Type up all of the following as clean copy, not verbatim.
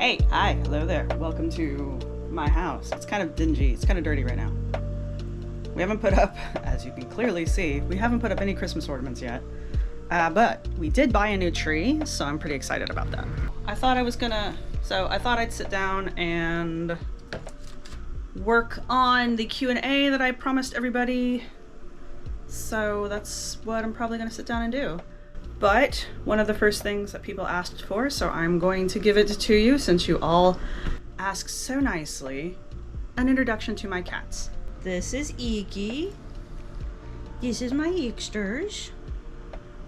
Hey, hi, hello there. Welcome to my house. It's kind of dingy. It's kind of dirty right now. We haven't put up, as you can clearly see, we haven't put up any Christmas ornaments yet. But we did buy a new tree, so I'm pretty excited about that. I thought I'd sit down and work on the Q&A that I promised everybody. So that's what I'm probably going to sit down and do. But one of the first things that people asked for, so I'm going to give it to you since you all asked so nicely, an introduction to my cats. This is Iki. This is my Eeksters.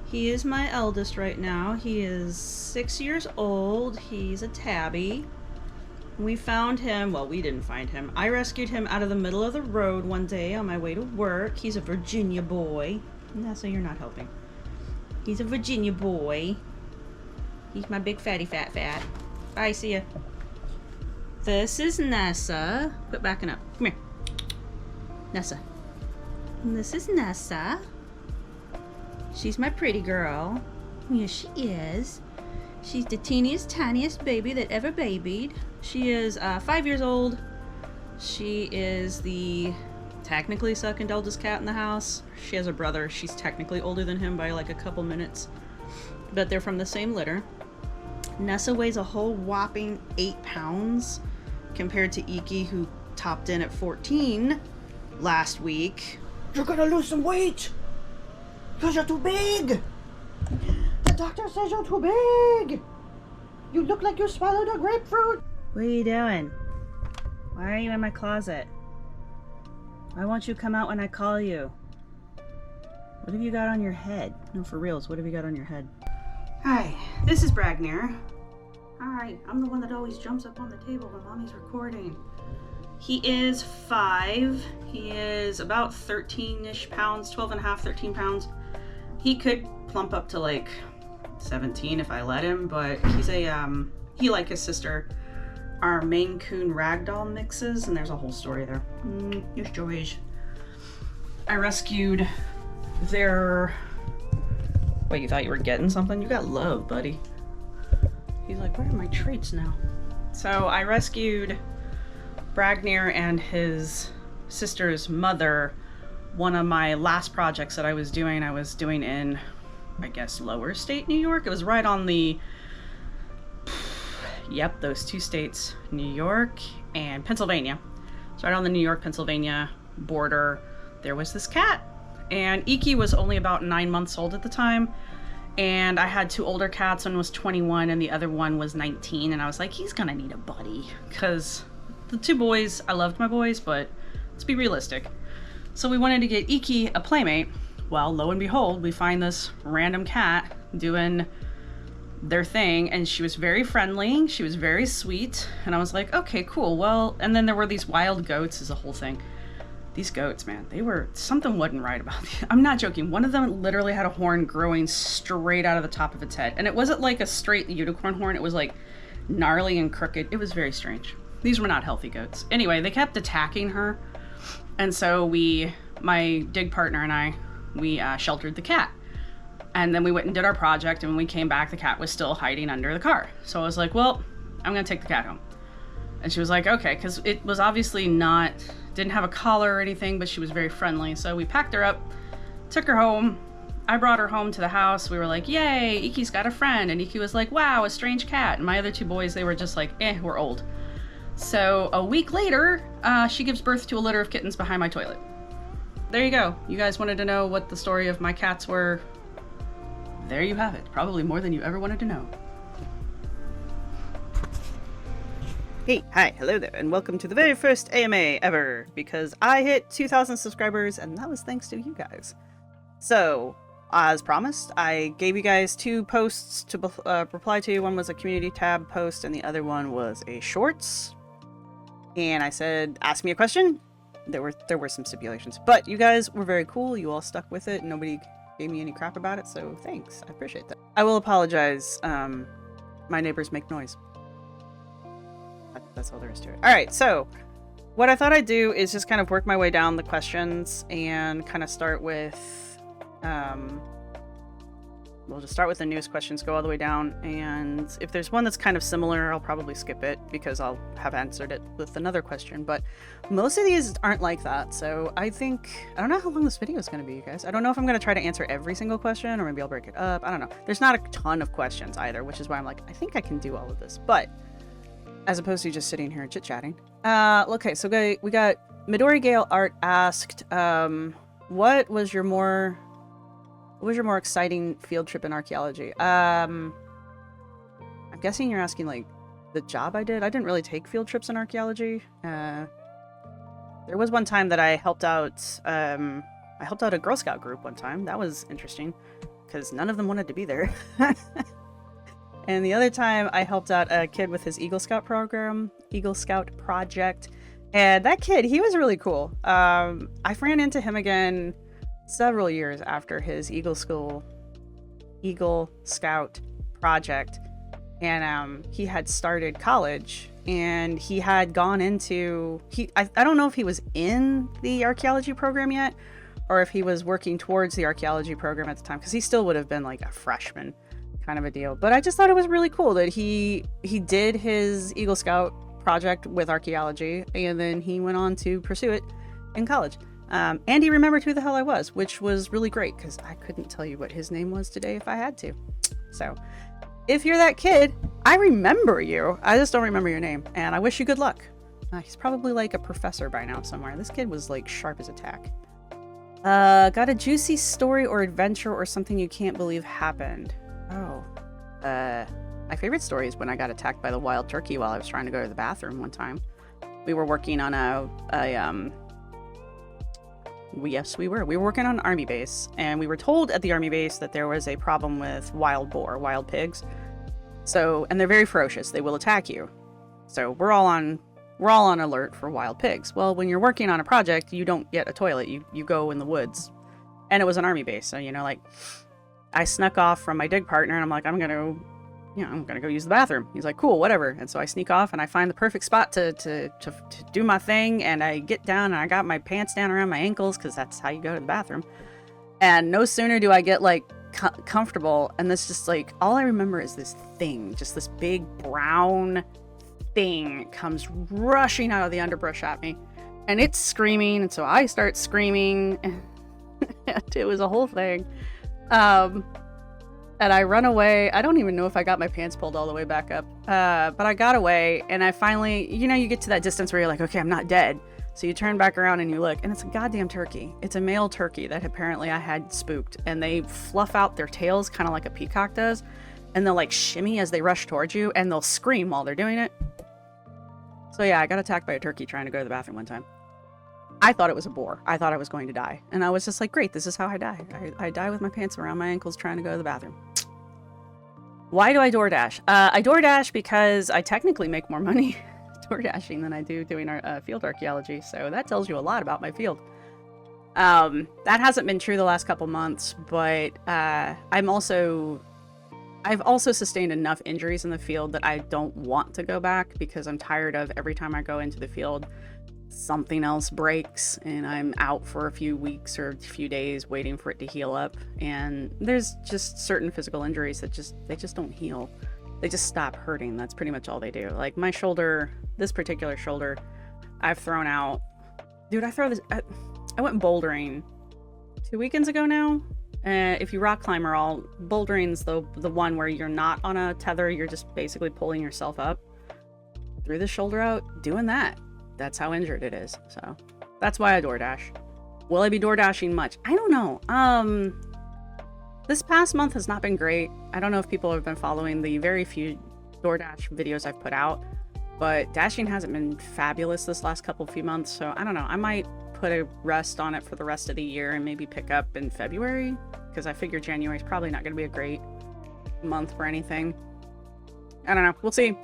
He is my eldest right now. He is 6 years old. He's a tabby. We found him, well, we didn't find him. I rescued him out of the middle of the road one day on my way to work. He's a Virginia boy. Nessa, you're not helping. He's a Virginia boy. He's my big fatty fat. Bye, see ya. This is Nessa. Quit backing up. Come here. Nessa. And this is Nessa. She's my pretty girl. Yes, she is. She's the teeniest, tiniest baby that ever babied. She is 5 years old. She is the technically second eldest cat in the house. She has a brother. She's technically older than him by like a couple minutes, but they're from the same litter. Nessa weighs a whole whopping 8 pounds compared to Iki, who topped in at 14 last week. You're gonna lose some weight because you're too big. The doctor says you're too big. You look like you swallowed a grapefruit. What are you doing? Why are you in my closet? Why won't you come out when I call you? What have you got on your head? No, for reals, what have you got on your head? Hi, this is Bragnir. Hi, I'm the one that always jumps up on the table when mommy's recording. He is 5. He is about 13-ish pounds, 12 and a half, 13 pounds. He could plump up to like 17 if I let him, but he's he, like his sister, are Maine Coon Ragdoll mixes, and there's a whole story there. Yes, George. I rescued their... Wait, you thought you were getting something? You got love, buddy. He's like, where are my treats now? So I rescued Bragnir and his sister's mother. One of my last projects that I was doing in, I guess, lower state New York. It was right on the... Yep, those two states, New York and Pennsylvania. So right on the New York-Pennsylvania border, there was this cat. And Iki was only about 9 months old at the time. And I had 2 older cats. One was 21 and the other one was 19. And I was like, he's gonna need a buddy. Because the 2 boys, I loved my boys, but let's be realistic. So we wanted to get Iki a playmate. Well, lo and behold, we find this random cat doing their thing, and she was very friendly, she was very sweet, and I was like, okay, cool. Well, and then there were these wild goats is a whole thing. These goats, man, something wasn't right about them. I'm not joking. One of them literally had a horn growing straight out of the top of its head, and it wasn't like a straight unicorn horn, it was like gnarly and crooked. It was very strange. These were not healthy goats. Anyway, they kept attacking her, and so my dig partner and I, we sheltered the cat. And then we went and did our project, and when we came back, the cat was still hiding under the car. So I was like, well, I'm gonna take the cat home. And she was like, okay, because it was obviously didn't have a collar or anything, but she was very friendly. So we packed her up, took her home. I brought her home to the house. We were like, yay, Iki's got a friend. And Iki was like, wow, a strange cat. And my other 2 boys, they were just like, we're old. So a week later, she gives birth to a litter of kittens behind my toilet. There you go. You guys wanted to know what the story of my cats were. There you have it. Probably more than you ever wanted to know. Hey, hi, hello there, and welcome to the very first AMA ever, because I hit 2,000 subscribers, and that was thanks to you guys. So, as promised, I gave you guys 2 posts to reply to. One was a community tab post, and the other one was a shorts. And I said, ask me a question. There were some stipulations, but you guys were very cool. You all stuck with it, and nobody gave me any crap about it, so thanks. I appreciate that. I will apologize. My neighbors make noise. That's all there is to it. Alright, so what I thought I'd do is just kind of work my way down the questions and kind of start with we'll just start with the newest questions, go all the way down, and if there's one that's kind of similar, I'll probably skip it because I'll have answered it with another question. But most of these aren't like that, so I don't know how long this video is going to be, you guys. I don't know if I'm going to try to answer every single question, or maybe I'll break it up. I don't know. There's not a ton of questions either, which is why I'm like, I think I can do all of this, but as opposed to just sitting here and chit-chatting. Okay, so we got Midori Gale Art asked, what was your more exciting field trip in archaeology? I'm guessing you're asking like the job I did. I didn't really take field trips in archaeology. There was one time that I helped out a Girl Scout group one time. That was interesting because none of them wanted to be there. And the other time I helped out a kid with his Eagle Scout project. And that kid, he was really cool. I ran into him again several years after his Eagle Scout project, and he had started college, and he had gone into I don't know if he was in the archaeology program yet, or if he was working towards the archaeology program at the time, because he still would have been like a freshman kind of a deal. But I just thought it was really cool that he did his Eagle Scout project with archaeology, and then he went on to pursue it in college. And he remembered who the hell I was, which was really great because I couldn't tell you what his name was today if I had to. So if you're that kid, I remember you. I just don't remember your name, and I wish you good luck. He's probably like a professor by now somewhere. This kid was like sharp as a tack. Got a juicy story or adventure or something you can't believe happened. Oh, my favorite story is when I got attacked by the wild turkey while I was trying to go to the bathroom one time. We were working on we were working on an army base, and we were told at the army base that there was a problem with wild pigs. So, and they're very ferocious. They will attack you. So we're all on alert for wild pigs. Well, when you're working on a project, you don't get a toilet. You go in the woods, and it was an army base. So, like, I snuck off from my dig partner, and I'm like, I'm gonna go use the bathroom. He's like, cool, whatever. And so I sneak off, and I find the perfect spot to do my thing, and I get down, and I got my pants down around my ankles, because that's how you go to the bathroom. And no sooner do I get, like, comfortable, and this just, like, all I remember is this thing, just this big brown thing comes rushing out of the underbrush at me, and it's screaming, and so I start screaming, and it was a whole thing. And I run away. I don't even know if I got my pants pulled all the way back up. But I got away, and I finally, you get to that distance where you're like, okay, I'm not dead. So you turn back around and you look, and it's a goddamn turkey. It's a male turkey that apparently I had spooked. And they fluff out their tails kind of like a peacock does. And they'll like shimmy as they rush towards you, and they'll scream while they're doing it. So yeah, I got attacked by a turkey trying to go to the bathroom one time. I thought it was a boar. I thought I was going to die. And I was just like, great, this is how I die. I die with my pants around my ankles trying to go to the bathroom. Why do I DoorDash? I DoorDash because I technically make more money DoorDashing than I do doing our field archaeology. So that tells you a lot about my field. That hasn't been true the last couple months, but I've also sustained enough injuries in the field that I don't want to go back, because I'm tired of every time I go into the field, something else breaks and I'm out for a few weeks or a few days waiting for it to heal up. And there's just certain physical injuries that they just don't heal. They just stop hurting. That's pretty much all they do. Like my shoulder, this particular shoulder, I've thrown out. Dude, I went bouldering 2 weekends ago now. If you rock climb or all, bouldering's the one where you're not on a tether, you're just basically pulling yourself up. Threw the shoulder out doing that. That's how injured it is. So that's why I DoorDash. Will I be DoorDashing much? I don't know. This past month has not been great. I don't know if people have been following the very few DoorDash videos I've put out, but dashing hasn't been fabulous this last few months. So I don't know. I might put a rest on it for the rest of the year and maybe pick up in February, because I figure January is probably not going to be a great month for anything. I don't know. We'll see.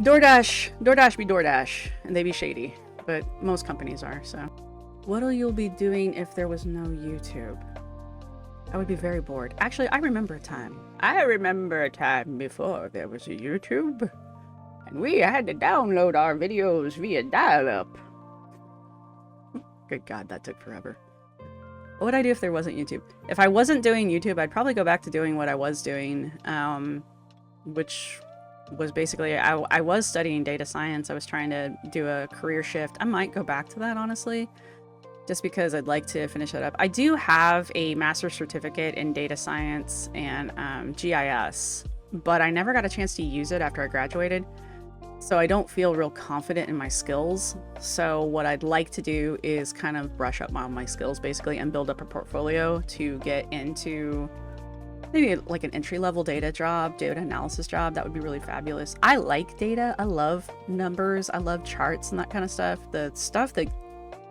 DoorDash be DoorDash, and they be shady, but most companies are. So what'll you be doing if there was no YouTube? I would be very bored. Actually, I remember a time before there was a YouTube, and we had to download our videos via dial-up. Good God, that took forever. What would I do if there wasn't YouTube? If I wasn't doing YouTube, I'd probably go back to doing what I was doing, which was basically, I was studying data science. I was trying to do a career shift. I might go back to that, honestly, just because I'd like to finish that up. I do have a master's certificate in data science and GIS, but I never got a chance to use it after I graduated. So I don't feel real confident in my skills. So what I'd like to do is kind of brush up on my skills basically and build up a portfolio to get into maybe like an entry-level data job, data analysis job. That would be really fabulous. I like data. I love numbers. I love charts and that kind of stuff. The stuff that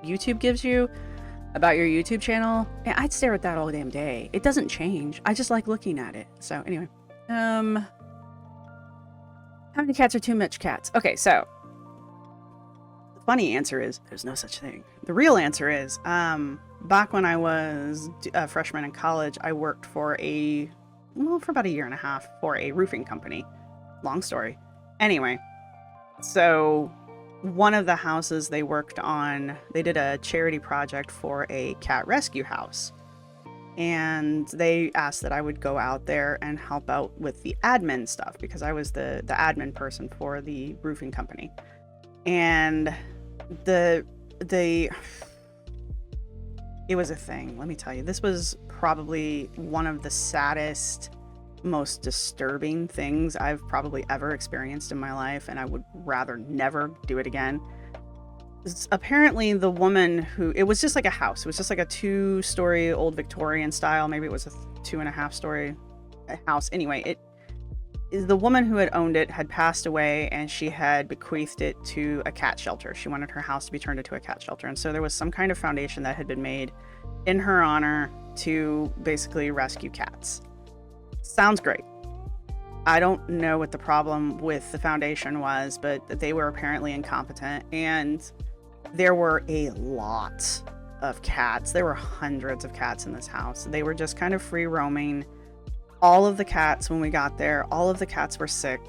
YouTube gives you about your YouTube channel, I'd stare at that all damn day. It doesn't change. I just like looking at it. So anyway, how many cats are too much cats? Okay, so the funny answer is there's no such thing. The real answer is, back when I was a freshman in college, I worked for about a year and a half for a roofing company. Long story. Anyway, so one of the houses they worked on, they did a charity project for a cat rescue house. And they asked that I would go out there and help out with the admin stuff because I was the admin person for the roofing company. And it was a thing, let me tell you. This was probably one of the saddest, most disturbing things I've probably ever experienced in my life, and I would rather never do it again. Apparently the woman who, it was just like a house. It was just like a 2-story old Victorian style. Maybe it was a 2.5-story house. Anyway, the woman who had owned it had passed away and she had bequeathed it to a cat shelter. She wanted her house to be turned into a cat shelter. And so there was some kind of foundation that had been made in her honor to basically rescue cats. Sounds great. I don't know what the problem with the foundation was, but they were apparently incompetent, and there were a lot of cats. There were hundreds of cats in this house. They were just kind of free roaming. All of the cats, when we got there, all of the cats were sick.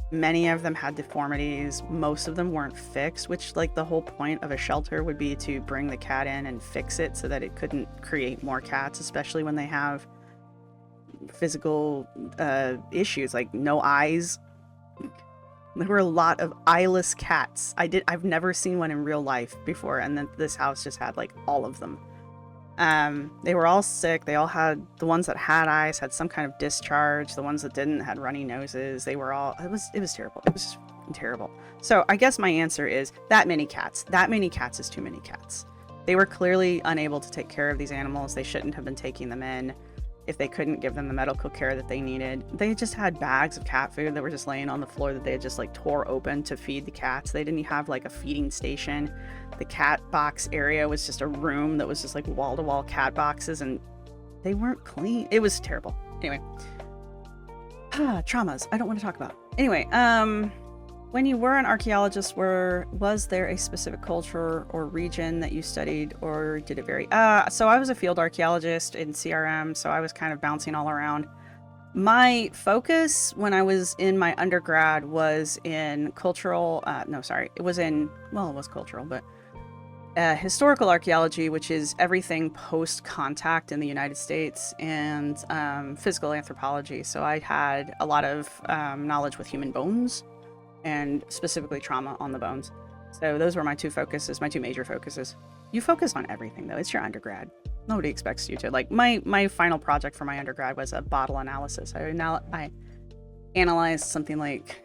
Many of them had deformities. Most of them weren't fixed, which, like, the whole point of a shelter would be to bring the cat in and fix it so that it couldn't create more cats, especially when they have physical issues like no eyes. There were a lot of eyeless cats. I've never seen one in real life before, and then this house just had like all of them. They were all sick. They all had, the ones that had eyes had some kind of discharge. The ones that didn't had runny noses. They were all, it was terrible. It was just terrible. So I guess my answer is that many cats. That many cats is too many cats. They were clearly unable to take care of these animals. They shouldn't have been taking them in if they couldn't give them the medical care that they needed. They just had bags of cat food that were just laying on the floor that they had just like tore open to feed the cats. They didn't have like a feeding station. The cat box area was just a room that was just like wall-to-wall cat boxes, and they weren't clean. It was terrible. Anyway, traumas I don't want to talk about. Anyway, when you were an archaeologist, was there a specific culture or region that you studied, or did it vary? So I was a field archaeologist in CRM, so I was kind of bouncing all around. My focus when I was in my undergrad was in cultural, it was cultural, but historical archaeology, which is everything post-contact in the United States, and physical anthropology. So I had a lot of knowledge with human bones, and specifically trauma on the bones. So those were my two major focuses. You focus on everything though. It's your undergrad. Nobody expects you to. Like my final project for my undergrad was a bottle analysis. I analyzed something like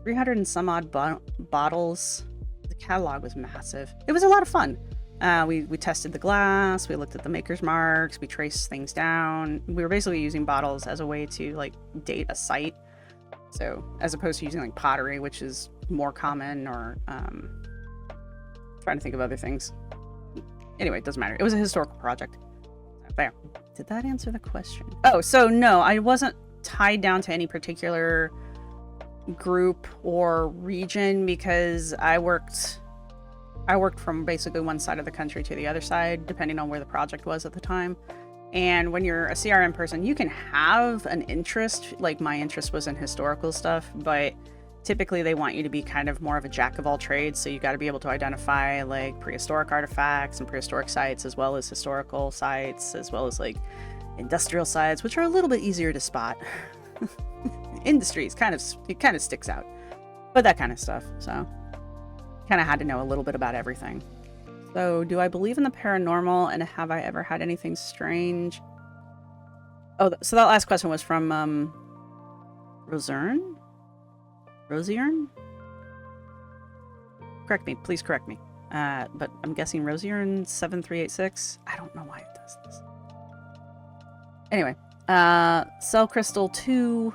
300 and some odd bottles. The catalog was massive. It was a lot of fun. We tested the glass, we looked at the maker's marks, we traced things down. We were basically using bottles as a way to like date a site. So as opposed to using like pottery, which is more common, or trying to think of other things. Anyway, it doesn't matter. It was a historical project. There. Did that answer the question? Oh, so no, I wasn't tied down to any particular group or region because I worked from basically one side of the country to the other side, depending on where the project was at the time. And when you're a CRM person, you can have an interest, like my interest was in historical stuff, but typically they want you to be kind of more of a jack of all trades, so you got to be able to identify like prehistoric artifacts and prehistoric sites, as well as historical sites, as well as like industrial sites, which are a little bit easier to spot. Industries kind of sticks out, but that kind of stuff. So kind of had to know a little bit about everything. So, do I believe in the paranormal, and have I ever had anything strange? Oh, so that last question was from Rosiern? Correct me, please correct me. But I'm guessing Rosiern 7386. I don't know why it does this. Anyway, Cell Crystal 2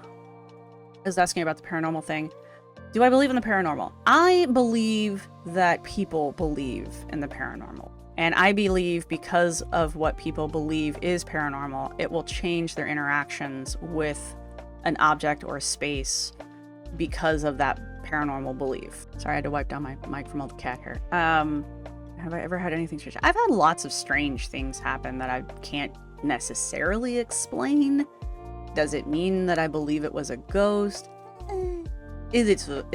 is asking about the paranormal thing. Do I believe in the paranormal? I believe that people believe in the paranormal. And I believe because of what people believe is paranormal, it will change their interactions with an object or a space because of that paranormal belief. Sorry, I had to wipe down my mic from all the cat hair. Have I ever had anything strange? I've had lots of strange things happen that I can't necessarily explain. Does it mean that I believe it was a ghost? Is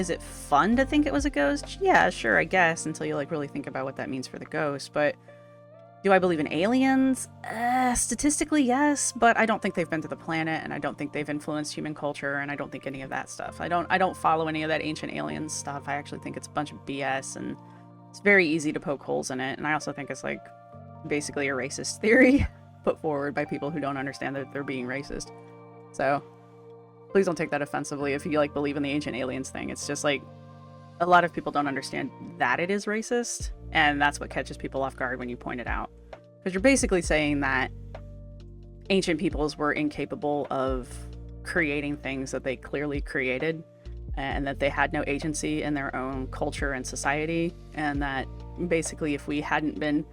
it fun to think it was a ghost? Yeah, sure, I guess, until you like really think about what that means for the ghost. But do I believe in aliens? Statistically, yes, but I don't think they've been to the planet, and I don't think they've influenced human culture, and I don't think any of that stuff. I don't follow any of that ancient aliens stuff. I actually think it's a bunch of BS, and it's very easy to poke holes in it. And I also think it's like basically a racist theory put forward by people who don't understand that they're being racist. So please don't take that offensively if you like believe in the ancient aliens thing. It's just like a lot of people don't understand that it is racist, and that's what catches people off guard when you point it out. Because you're basically saying that ancient peoples were incapable of creating things that they clearly created, and that they had no agency in their own culture and society, and that basically if we hadn't been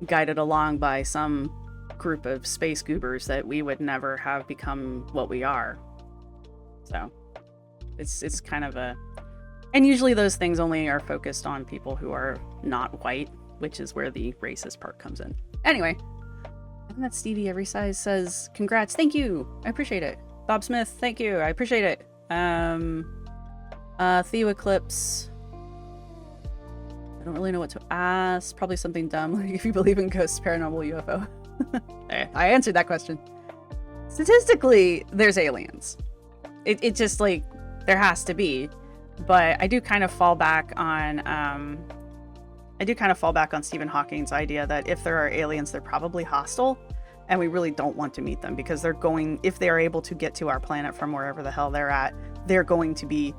guided along by some group of space goobers, that we would never have become what we are. So it's kind of a, and usually those things only are focused on people who are not white, which is where the racist part comes in. Anyway, I think that Stevie Every Size says congrats, thank you, I appreciate it. Bob Smith, thank you, I appreciate it. Theo Eclipse, I don't really know what to ask. Probably something dumb, like if you believe in ghosts, paranormal, UFO. I answered that question. Statistically, there's aliens. It just like there has to be, but I do kind of fall back on Stephen Hawking's idea that if there are aliens, they're probably hostile, and we really don't want to meet them because they're going, if they are able to get to our planet from wherever the hell they're at, they're going to be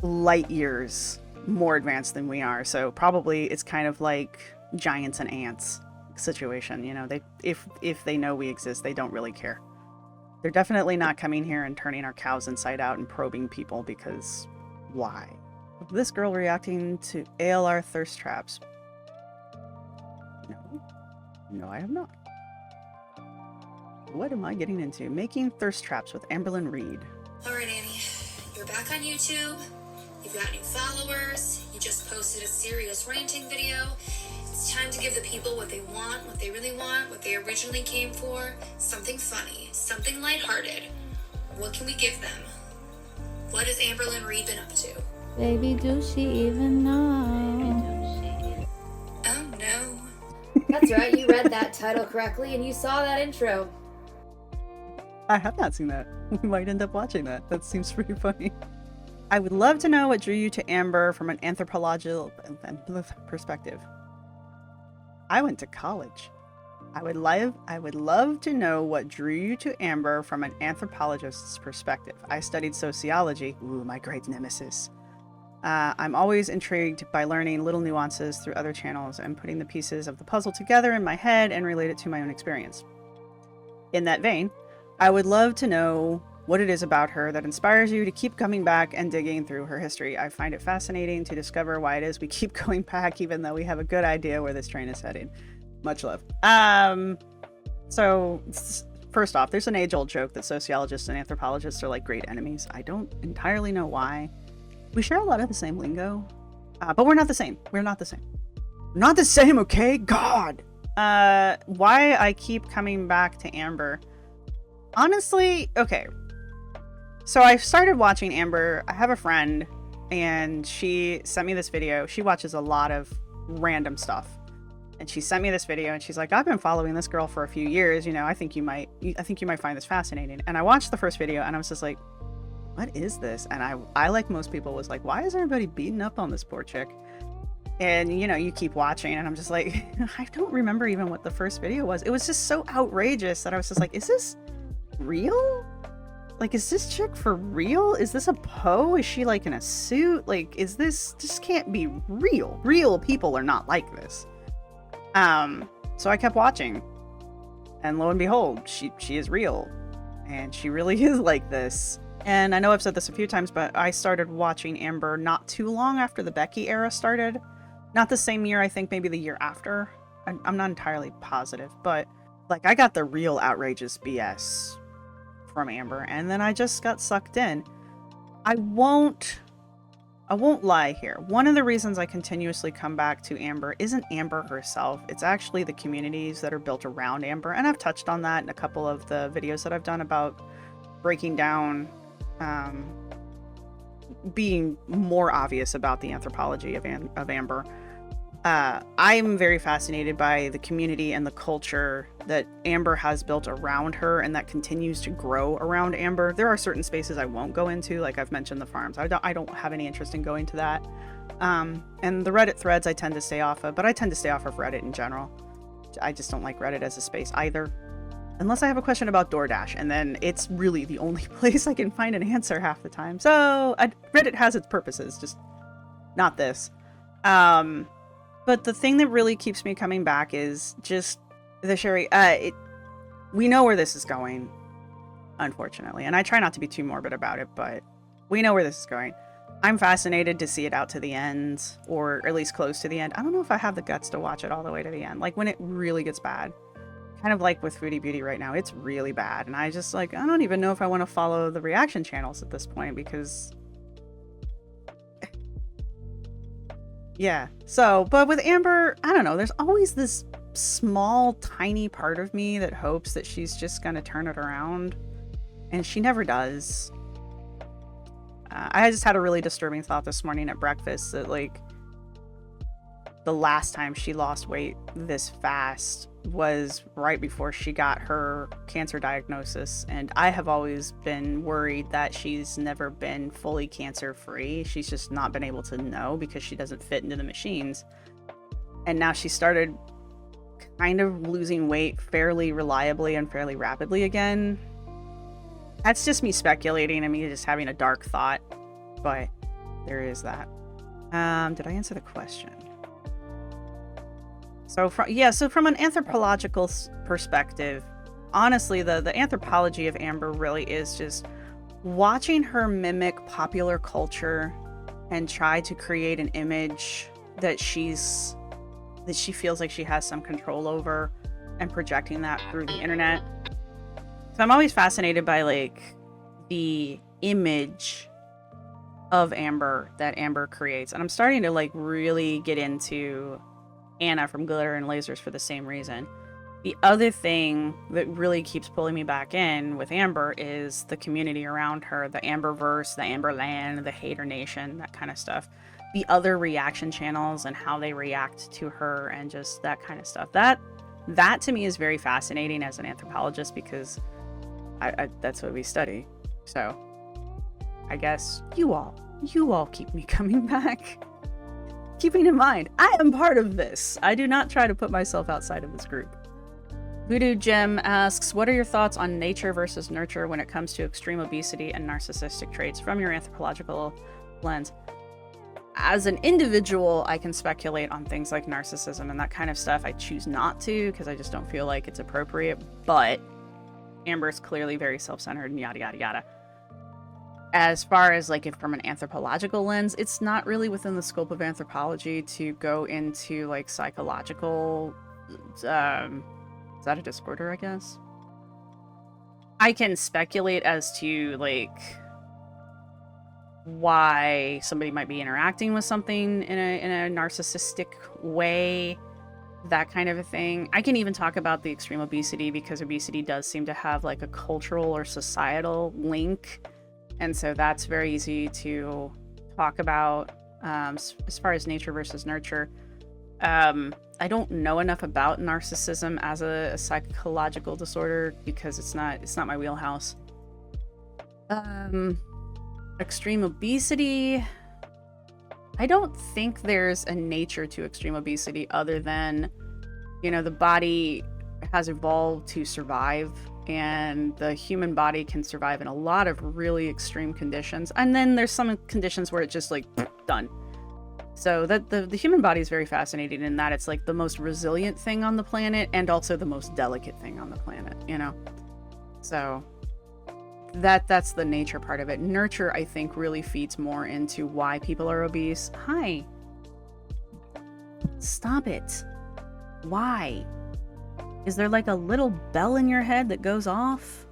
light years more advanced than we are. So probably it's kind of like giants and ants situation, you know. They if they know we exist, they don't really care. They're definitely not coming here and turning our cows inside out and probing people, because why? This girl reacting to ALR thirst traps. No, I have not. What am I getting into? Making thirst traps with Amberlyn Reed. Alright, Annie. You're back on YouTube. You've got new followers. You just posted a serious ranting video. It's time to give the people what they want, what they really want, what they originally came for. Something funny, something lighthearted. What can we give them? What has Amberlyn Reed been up to? Baby, do she even know? Oh no. That's right, you read that title correctly and you saw that intro. I have not seen that. We might end up watching that. That seems pretty funny. I would love to know what drew you to Amber from an anthropological perspective. I went to college. I would love to know what drew you to Amber from an anthropologist's perspective. I studied sociology. Ooh, my great nemesis. I'm always intrigued by learning little nuances through other channels and putting the pieces of the puzzle together in my head and relate it to my own experience. In that vein, I would love to know what it is about her that inspires you to keep coming back and digging through her history. I find it fascinating to discover why it is we keep going back even though we have a good idea where this train is heading. Much love. So first off, there's an age-old joke that sociologists and anthropologists are like great enemies. I don't entirely know why. We share a lot of the same lingo, but we're not the same. We're not the same. We're not the same, okay? God! Why I keep coming back to Amber. Honestly, okay. So I started watching Amber. I have a friend and she sent me this video. She watches a lot of random stuff. And she sent me this video and she's like, I've been following this girl for a few years. You know, I think you might find this fascinating. And I watched the first video and I was just like, what is this? And I like most people was like, why is everybody beating up on this poor chick? And, you know, you keep watching and I'm just like, I don't remember even what the first video was. It was just so outrageous that I was just like, is this real? Like, is this chick for real? Is this a Poe? Is she like in a suit? Like, is this can't be real? Real people are not like this. So I kept watching, and lo and behold, she is real, and she really is like this. And I know I've said this a few times, but I started watching Amber not too long after the Becky era started. Not the same year, I think maybe the year after. I'm not entirely positive, but like I got the real outrageous BS from Amber, and then I just got sucked in. I won't lie here. One of the reasons I continuously come back to Amber isn't Amber herself. It's actually the communities that are built around Amber. And I've touched on that in a couple of the videos that I've done about breaking down, being more obvious about the anthropology of Amber. I'm very fascinated by the community and the culture that Amber has built around her and that continues to grow around Amber. There are certain spaces I won't go into, like I've mentioned the farms. I don't have any interest in going to that. And the Reddit threads I tend to stay off of, but I tend to stay off of Reddit in general. I just don't like Reddit as a space either. Unless I have a question about DoorDash, and then it's really the only place I can find an answer half the time. So Reddit has its purposes, just not this. But the thing that really keeps me coming back is just the Sherry. We know where this is going, unfortunately. And I try not to be too morbid about it, but we know where this is going. I'm fascinated to see it out to the end, or at least close to the end. I don't know if I have the guts to watch it all the way to the end. Like when it really gets bad. Kind of like with Foodie Beauty right now. It's really bad. And I just like, I don't even know if I want to follow the reaction channels at this point because... Yeah. So, but with Amber, I don't know. There's always this small, tiny part of me that hopes that she's just going to turn it around. And she never does. I just had a really disturbing thought this morning at breakfast that, like, the last time she lost weight this fast was right before she got her cancer diagnosis. And I have always been worried that she's never been fully cancer free. She's just not been able to know because she doesn't fit into the machines. And now she started kind of losing weight fairly reliably and fairly rapidly again. That's just me speculating and me just having a dark thought, but there is that. Did I answer the question? So from an anthropological perspective, honestly, the anthropology of Amber really is just watching her mimic popular culture and try to create an image that she feels like she has some control over and projecting that through the internet. So I'm always fascinated by like the image of Amber that Amber creates. And I'm starting to like really get into Anna from Glitter and Lasers for the same reason. The other thing that really keeps pulling me back in with Amber is the community around her, the Amberverse, the Amberland, the Hater Nation, that kind of stuff. The other reaction channels and how they react to her and just that kind of stuff. That to me is very fascinating as an anthropologist because that's what we study. So I guess you all keep me coming back. Keeping in mind, I am part of this. I do not try to put myself outside of this group. Voodoo Gem asks, what are your thoughts on nature versus nurture when it comes to extreme obesity and narcissistic traits from your anthropological lens? As an individual, I can speculate on things like narcissism and that kind of stuff. I choose not to because I just don't feel like it's appropriate. But Amber is clearly very self-centered and yada, yada, yada. As far as like if from an anthropological lens, it's not really within the scope of anthropology to go into like psychological, is that a disorder, I guess? I can speculate as to like why somebody might be interacting with something in a narcissistic way, that kind of a thing. I can even talk about the extreme obesity because obesity does seem to have like a cultural or societal link. And so that's very easy to talk about as far as nature versus nurture. I don't know enough about narcissism as a psychological disorder because it's not my wheelhouse. Extreme obesity. I don't think there's a nature to extreme obesity other than, the body has evolved to survive, and the human body can survive in a lot of really extreme conditions. And then there's some conditions where it's just like done. So that the human body is very fascinating in that it's like the most resilient thing on the planet and also the most delicate thing on the planet, So that's the nature part of it. Nurture, I think, really feeds more into why people are obese. Hi. Stop it. Why? Is there like a little bell in your head that goes off?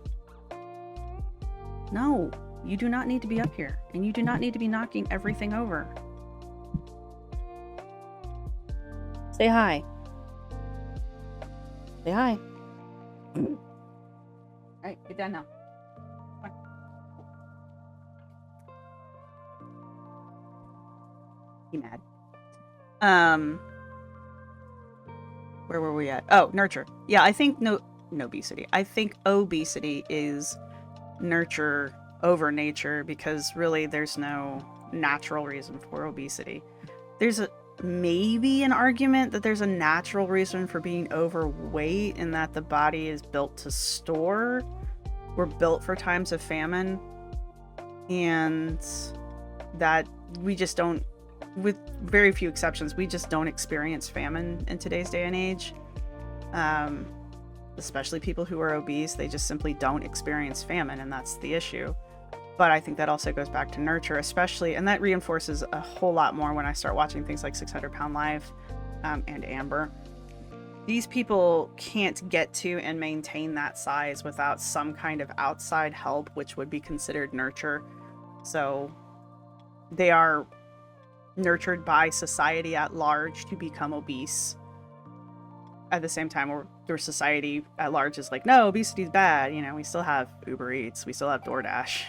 No, you do not need to be up here, and you do not need to be knocking everything over. Say hi. Say hi. All right, get down now. Come on. You mad? Where were we at? Oh, nurture. Yeah, I think no obesity. I think obesity is nurture over nature because really there's no natural reason for obesity. There's maybe an argument that there's a natural reason for being overweight in that the body is built to store. We're built for times of famine, and that we just don't, with very few exceptions, we just don't experience famine in today's day and age. Especially people who are obese, they just simply don't experience famine, and that's the issue. But I think that also goes back to nurture, especially, and that reinforces a whole lot more when I start watching things like 600 Pound Life and Amber. These people can't get to and maintain that size without some kind of outside help, which would be considered nurture. So they are nurtured by society at large to become obese. At the same time, where society at large is like, no, obesity's bad. We still have Uber Eats. We still have DoorDash.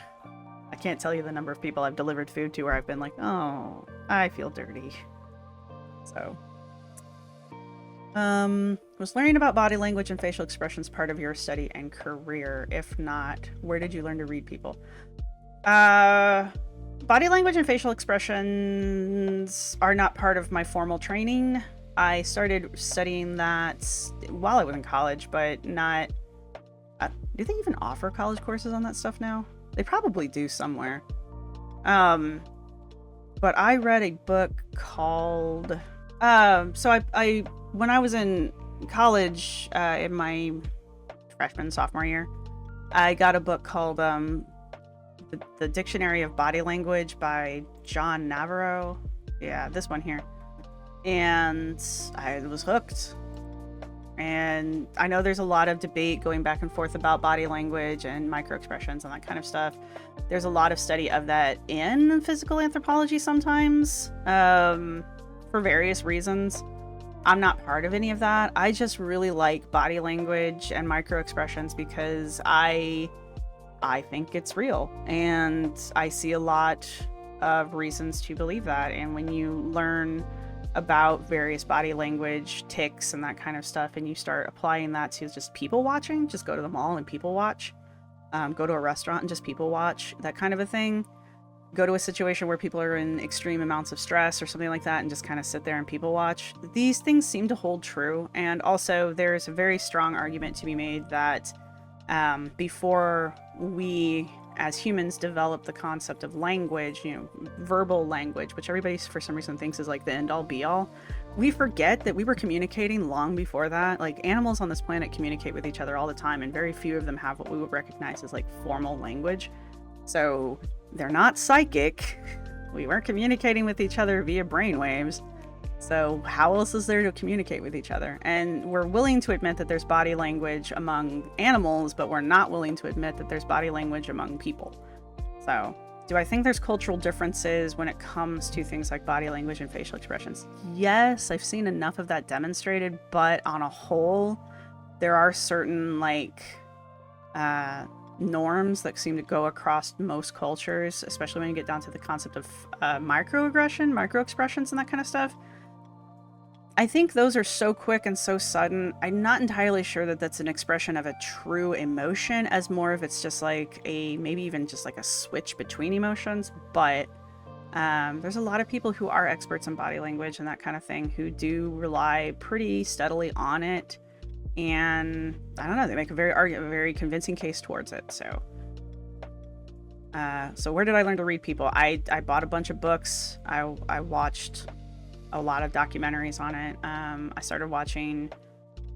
I can't tell you the number of people I've delivered food to where I've been like, oh, I feel dirty. So, was learning about body language and facial expressions part of your study and career? If not, where did you learn to read people? Body language and facial expressions are not part of my formal training. I started studying that while I was in college, but not... do they even offer college courses on that stuff now? They probably do somewhere. But I read a book called... so I when I was in college, in my freshman, sophomore year, I got a book called the Dictionary of Body Language by John Navarro. Yeah, this one here. And I was hooked. And I know there's a lot of debate going back and forth about body language and microexpressions and that kind of stuff. There's a lot of study of that in physical anthropology sometimes, for various reasons. I'm not part of any of that. I just really like body language and microexpressions because I think it's real, and I see a lot of reasons to believe that. And when you learn about various body language tics and that kind of stuff, and you start applying that to just people watching, just go to the mall and people watch, go to a restaurant and just people watch, that kind of a thing. Go to a situation where people are in extreme amounts of stress or something like that and just kind of sit there and people watch. These things seem to hold true. And also there's a very strong argument to be made that before we as humans develop the concept of language, verbal language, which everybody for some reason thinks is like the end all be all, we forget that we were communicating long before that. Like, animals on this planet communicate with each other all the time, and very few of them have what we would recognize as like formal language. So they're not psychic. We weren't communicating with each other via brainwaves. So how else is there to communicate with each other? And we're willing to admit that there's body language among animals, but we're not willing to admit that there's body language among people. So do I think there's cultural differences when it comes to things like body language and facial expressions? Yes, I've seen enough of that demonstrated, but on a whole, there are certain norms that seem to go across most cultures, especially when you get down to the concept of microaggression, microexpressions, and that kind of stuff. I think those are so quick and so sudden. I'm not entirely sure that that's an expression of a true emotion, as more of it's just like maybe even just like a switch between emotions. But there's a lot of people who are experts in body language and that kind of thing who do rely pretty steadily on it. And I don't know, they make a very convincing case towards it. So where did I learn to read people? I bought a bunch of books. I watched a lot of documentaries on it. I started watching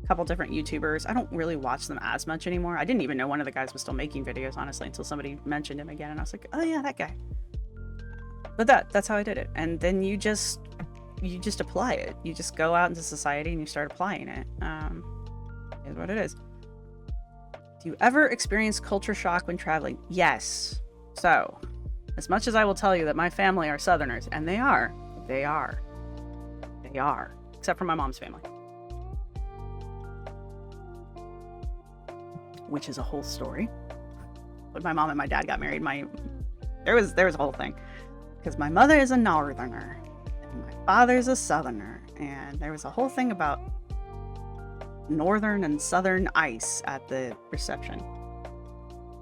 a couple different YouTubers. I don't really watch them as much anymore. I didn't even know one of the guys was still making videos, honestly, until somebody mentioned him again, and I was like, oh yeah, that guy. But that's how I did it. And then you just apply it. You just go out into society and you start applying it. Is what it is. Do you ever experience culture shock when traveling? Yes. So, as much as I will tell you that my family are Southerners, and they are, except for my mom's family, which is a whole story. When my mom and my dad got married, there was a whole thing, because my mother is a Northerner and my father's a Southerner, and there was a whole thing about Northern and Southern ice at the reception.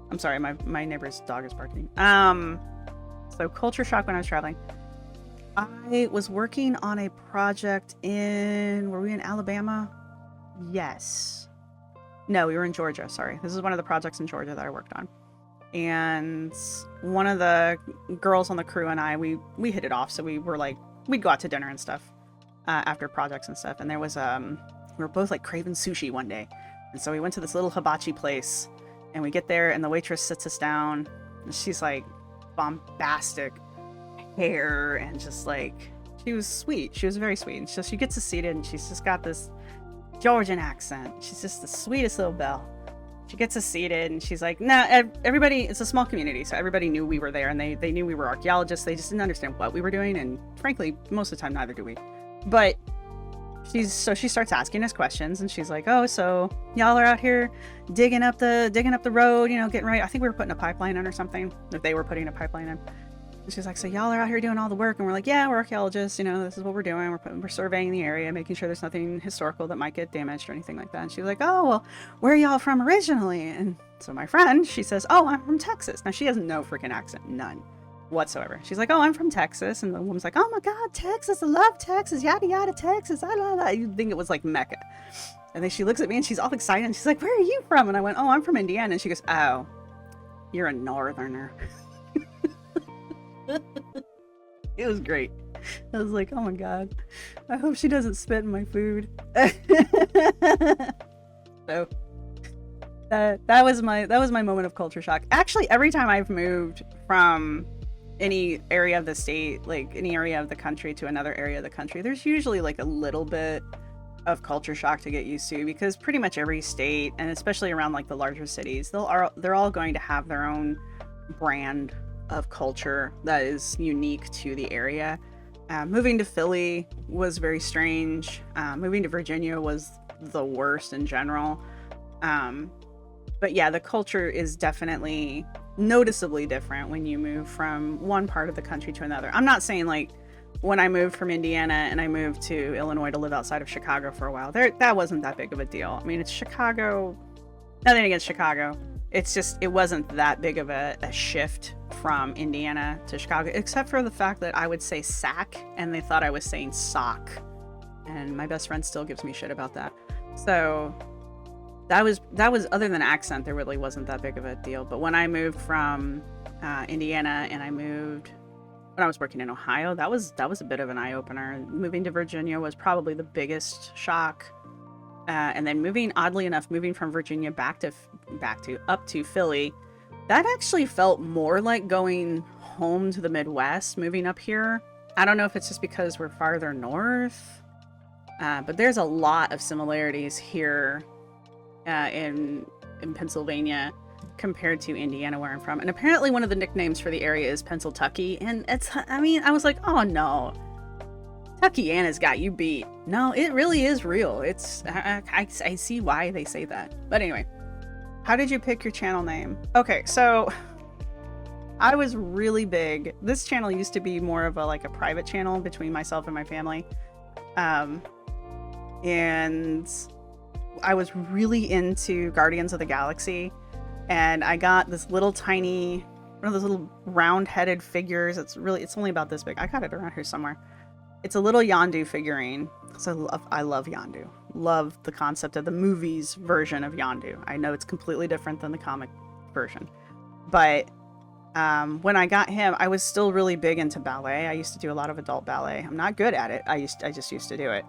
I'm sorry, my neighbor's dog is barking. So culture shock when I was traveling. I was working on a project were we in Alabama? Yes. No, we were in Georgia, sorry. This is one of the projects in Georgia that I worked on. And one of the girls on the crew and I, we hit it off. So we were like, we'd go out to dinner and stuff after projects and stuff. And there was, we were both like craving sushi one day. And so we went to this little hibachi place, and we get there and the waitress sits us down, and she's like bombastic hair, and just like, she was sweet. She was very sweet. And so she gets us seated, and she's just got this Georgian accent. She's just the sweetest little belle. She gets us seated, and she's like, nah, everybody, it's a small community, so everybody knew we were there, and they knew we were archaeologists. They just didn't understand what we were doing, and frankly, most of the time, neither do we. But she starts asking us questions, and she's like, oh, so y'all are out here digging up the road, getting ready. I think we were putting a pipeline in or something, if they were putting a pipeline in. And she's like, so y'all are out here doing all the work? And we're like, yeah, we're archaeologists, this is what we're doing. We're surveying the area, making sure there's nothing historical that might get damaged or anything like that. And she's like, oh, well, where are y'all from originally? And so my friend, she says, oh, I'm from Texas. Now, she has no freaking accent, none whatsoever. She's like, oh, I'm from Texas. And the woman's like, oh my God, Texas, I love Texas, yada yada, Texas, I love that. You'd think it was like Mecca. And then she looks at me and she's all excited, and she's like, where are you from? And I went, oh, I'm from Indiana. And she goes, oh, you're a Northerner. It was great. I was like, oh my God, I hope she doesn't spit in my food. So that was my moment of culture shock. Actually, every time I've moved from any area of the state, like any area of the country, to another area of the country, there's usually like a little bit of culture shock to get used to, because pretty much every state, and especially around like the larger cities, they're all going to have their own brand of culture that is unique to the area. Moving to Philly was very strange. Moving to Virginia was the worst in general. But yeah, the culture is definitely noticeably different when you move from one part of the country to another. I'm not saying like when I moved from Indiana and I moved to Illinois to live outside of Chicago for a while, that wasn't that big of a deal. I mean, it's Chicago, nothing against Chicago. It's just, it wasn't that big of a shift from Indiana to Chicago, except for the fact that I would say sack and they thought I was saying sock. And my best friend still gives me shit about that. So that was other than accent, there really wasn't that big of a deal. But when I moved from Indiana and when I was working in Ohio, that was a bit of an eye-opener. Moving to Virginia was probably the biggest shock. And then oddly enough, moving from Virginia up to Philly, that actually felt more like going home to the Midwest, moving up here. I don't know if it's just because we're farther north, but there's a lot of similarities here in Pennsylvania compared to Indiana, where I'm from. And apparently one of the nicknames for the area is Pennsyltucky. And I was like, oh no, Tuckiana's got you beat. No, it really is real. I see why they say that. But anyway, How did you pick your channel name? Okay, so I was really big. This channel used to be more of a like a private channel between myself and my family. And I was really into Guardians of the Galaxy, and I got this little tiny, one of those little round-headed figures. It's only about this big. I got it around here somewhere. It's a little Yondu figurine. So I love Yondu. Love the concept of the movies version of Yondu. I know it's completely different than the comic version, but when I got him, I was still really big into ballet. I used to do a lot of adult ballet. I'm not good at it. I just used to do it.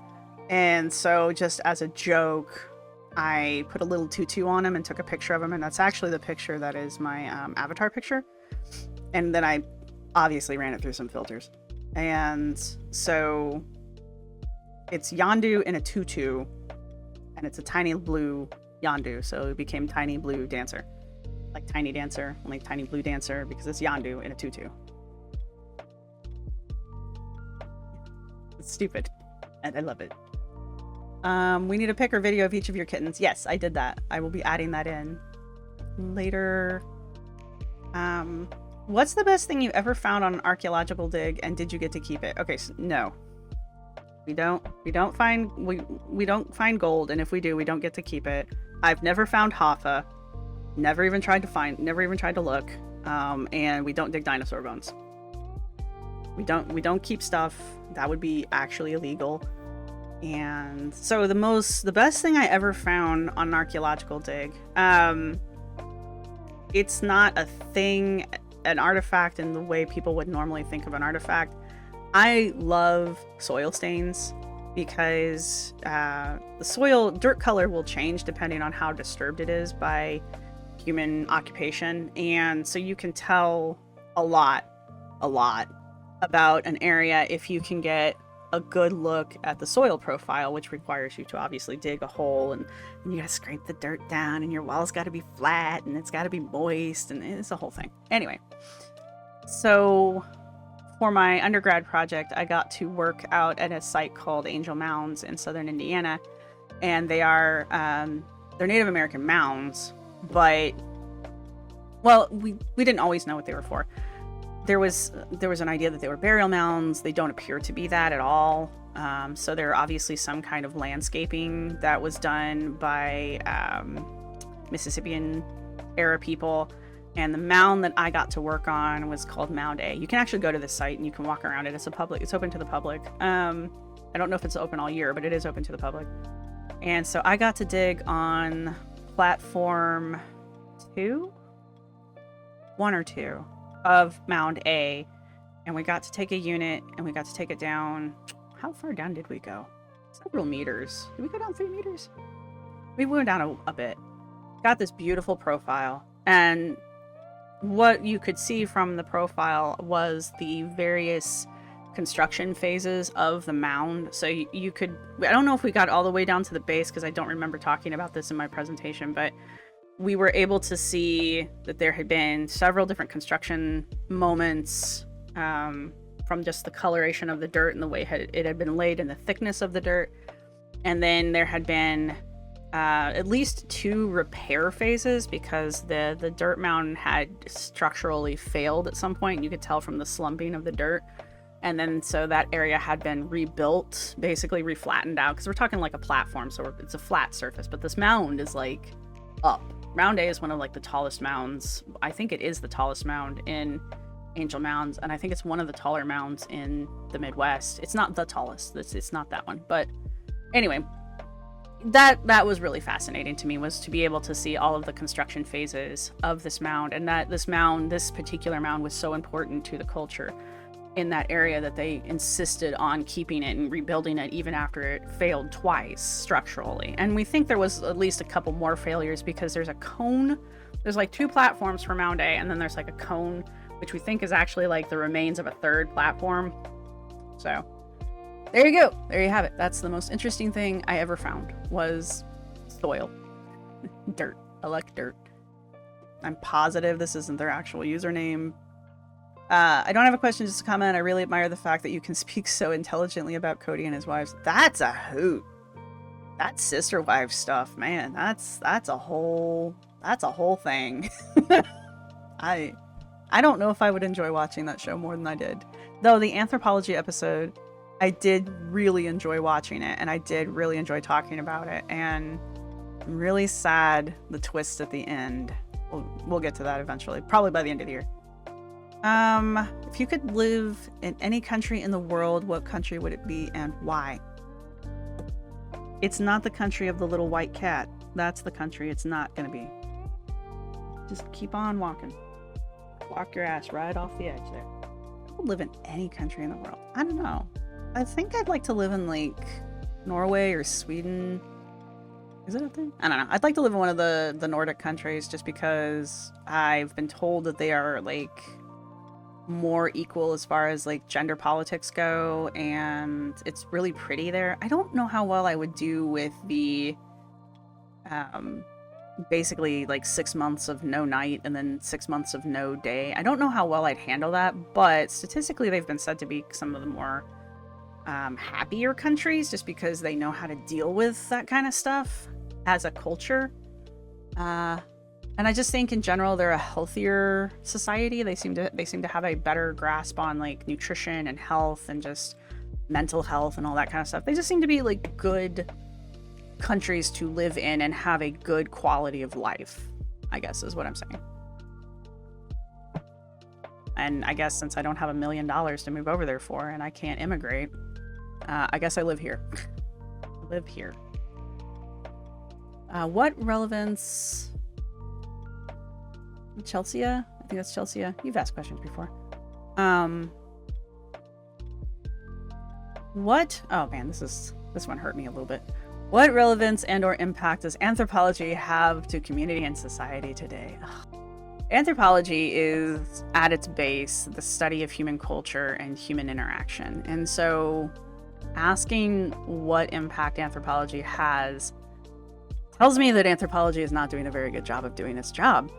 And so just as a joke, I put a little tutu on him and took a picture of him. And that's actually the picture that is my avatar picture. And then I obviously ran it through some filters. And so it's Yondu in a tutu, and it's a tiny blue Yondu. So it became Tiny Blue Dancer. Like Tiny Dancer, only Tiny Blue Dancer, because it's Yondu in a tutu. It's stupid, and I love it. We need a pic or video of each of your kittens. Yes, I did that. I will be adding that in later. What's the best thing you ever found on an archaeological dig, and did you get to keep it? Okay, so no. We don't find gold, and if we do, we don't get to keep it. I've never found Hoffa. Never even tried to look. And we don't dig dinosaur bones. We don't keep stuff that would be actually illegal. And so the best thing I ever found on an archaeological dig, it's not a thing, an artifact in the way people would normally think of an artifact. I love soil stains because the dirt color will change depending on how disturbed it is by human occupation, and so you can tell a lot about an area if you can get a good look at the soil profile, which requires you to obviously dig a hole, and you gotta scrape the dirt down, and your wall's got to be flat, and it's got to be moist, and it's a whole thing. Anyway, so for my undergrad project, I got to work out at a site called Angel Mounds in southern Indiana, and they are they're Native American mounds. But, well, we didn't always know what they were for. There was an idea that they were burial mounds. They don't appear to be that at all. So there are obviously some kind of landscaping that was done by Mississippian era people. And the mound that I got to work on was called Mound A. You can actually go to the site and you can walk around it. It's open to the public. I don't know if it's open all year, but it is open to the public. And so I got to dig on platform 1 or 2 of Mound A, and we got to take a unit and we got to take it down. How far down did we go? Several meters. Did we go down 3 meters? We went down a bit. Got this beautiful profile, and what you could see from the profile was the various construction phases of the mound. So you could, I don't know if we got all the way down to the base because I don't remember talking about this in my presentation, but we were able to see that there had been several different construction moments, from just the coloration of the dirt and the way it had been laid and the thickness of the dirt. And then there had been at least 2 repair phases because the dirt mound had structurally failed at some point. You could tell from the slumping of the dirt. And then so that area had been rebuilt, basically reflattened out, because we're talking like a platform, so it's a flat surface. But this mound is like up. Mound A is one of like the tallest mounds. I think it is the tallest mound in Angel Mounds, and I think it's one of the taller mounds in the Midwest. It's not the tallest. It's not that one. But anyway, that was really fascinating to me, was to be able to see all of the construction phases of this mound, and that this particular mound was so important to the culture in that area that they insisted on keeping it and rebuilding it even after it failed twice structurally. And we think there was at least a couple more failures because there's a cone. There's like 2 platforms for Mound A, and then there's like a cone, which we think is actually like the remains of a 3rd platform. So there you go. There you have it. That's the most interesting thing I ever found, was soil. Dirt. I like dirt. I'm positive this isn't their actual username. I don't have a question, just a comment. I really admire the fact that you can speak so intelligently about Cody and his wives. That's a hoot. That's sister wife stuff, man. That's a whole that's a whole thing. I don't know if I would enjoy watching that show more than I did. Though the Anthropology episode, I did really enjoy watching it, and I did really enjoy talking about it, and I'm really sad the twist at the end. We'll get to that eventually, probably by the end of the year. If you could live in any country in the world, what country would it be and why? It's not the country of the little white cat. That's the country it's not gonna be. Just keep on walking. Walk your ass right off the edge there. I would live in any country in the world. I don't know. I think I'd like to live in like Norway or Sweden. Is it a thing? I don't know. I'd like to live in one of the Nordic countries just because I've been told that they are like more equal as far as like gender politics go, and it's really pretty there. I don't know how well I would do with the basically like 6 months of no night and then 6 months of no day. I don't know how well I'd handle that, but statistically they've been said to be some of the more happier countries just because they know how to deal with that kind of stuff as a culture. And I just think in general they're a healthier society. They seem to have a better grasp on like nutrition and health and just mental health and all that kind of stuff. They just seem to be like good countries to live in and have a good quality of life, I guess is what I'm saying. And I guess since I don't have $1 million to move over there for and I can't immigrate, I guess I live here. I live here. What relevance... Chelsea? I think that's Chelsea. You've asked questions before. What? Oh man, this one hurt me a little bit. What relevance and or impact does anthropology have to community and society today? Ugh. Anthropology is at its base the study of human culture and human interaction. And so asking what impact anthropology has tells me that anthropology is not doing a very good job of doing its job.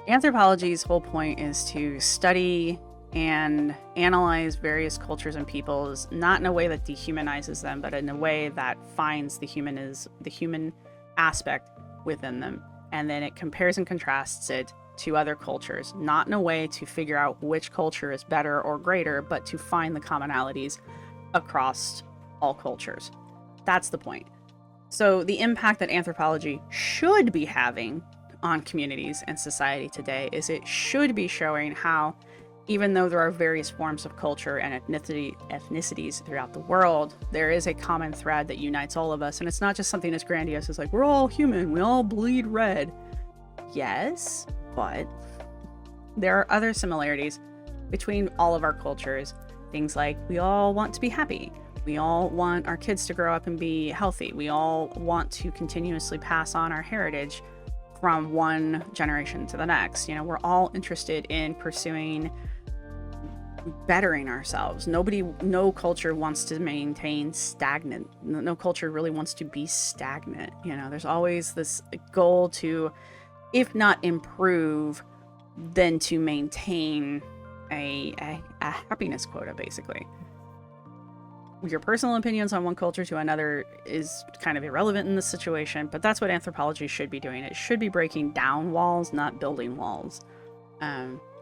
Anthropology's whole point is to study and analyze various cultures and peoples, not in a way that dehumanizes them, but in a way that finds the human aspect within them. And then it compares and contrasts it to other cultures, not in a way to figure out which culture is better or greater, but to find the commonalities across all cultures. That's the point. So the impact that anthropology should be having on communities and society today is it should be showing how, even though there are various forms of culture and ethnicities throughout the world, there is a common thread that unites all of us. And it's not just something as grandiose as like, we're all human, we all bleed red. Yes, but there are other similarities between all of our cultures. Things like we all want to be happy. We all want our kids to grow up and be healthy. We all want to continuously pass on our heritage from one generation to the next. You know, we're all interested in pursuing bettering ourselves. No culture wants to maintain stagnant. No culture really wants to be stagnant. You know, there's always this goal to, if not improve, then to maintain a happiness quota, basically. Your personal opinions on one culture to another is kind of irrelevant in this situation, but that's what anthropology should be doing. It should be breaking down walls, not building walls.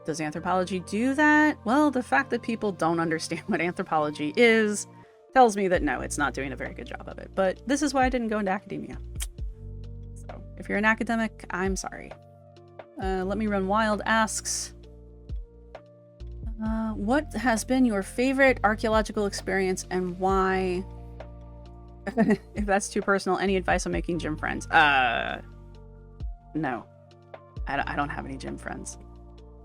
Does anthropology do that? Well, the fact that people don't understand what anthropology is tells me that no, it's not doing a very good job of it. But this is why I didn't go into academia. So if you're an academic, I'm sorry. Let Me Run Wild asks, what has been your favorite archaeological experience and why? If that's too personal, any advice on making gym friends? No. I don't have any gym friends.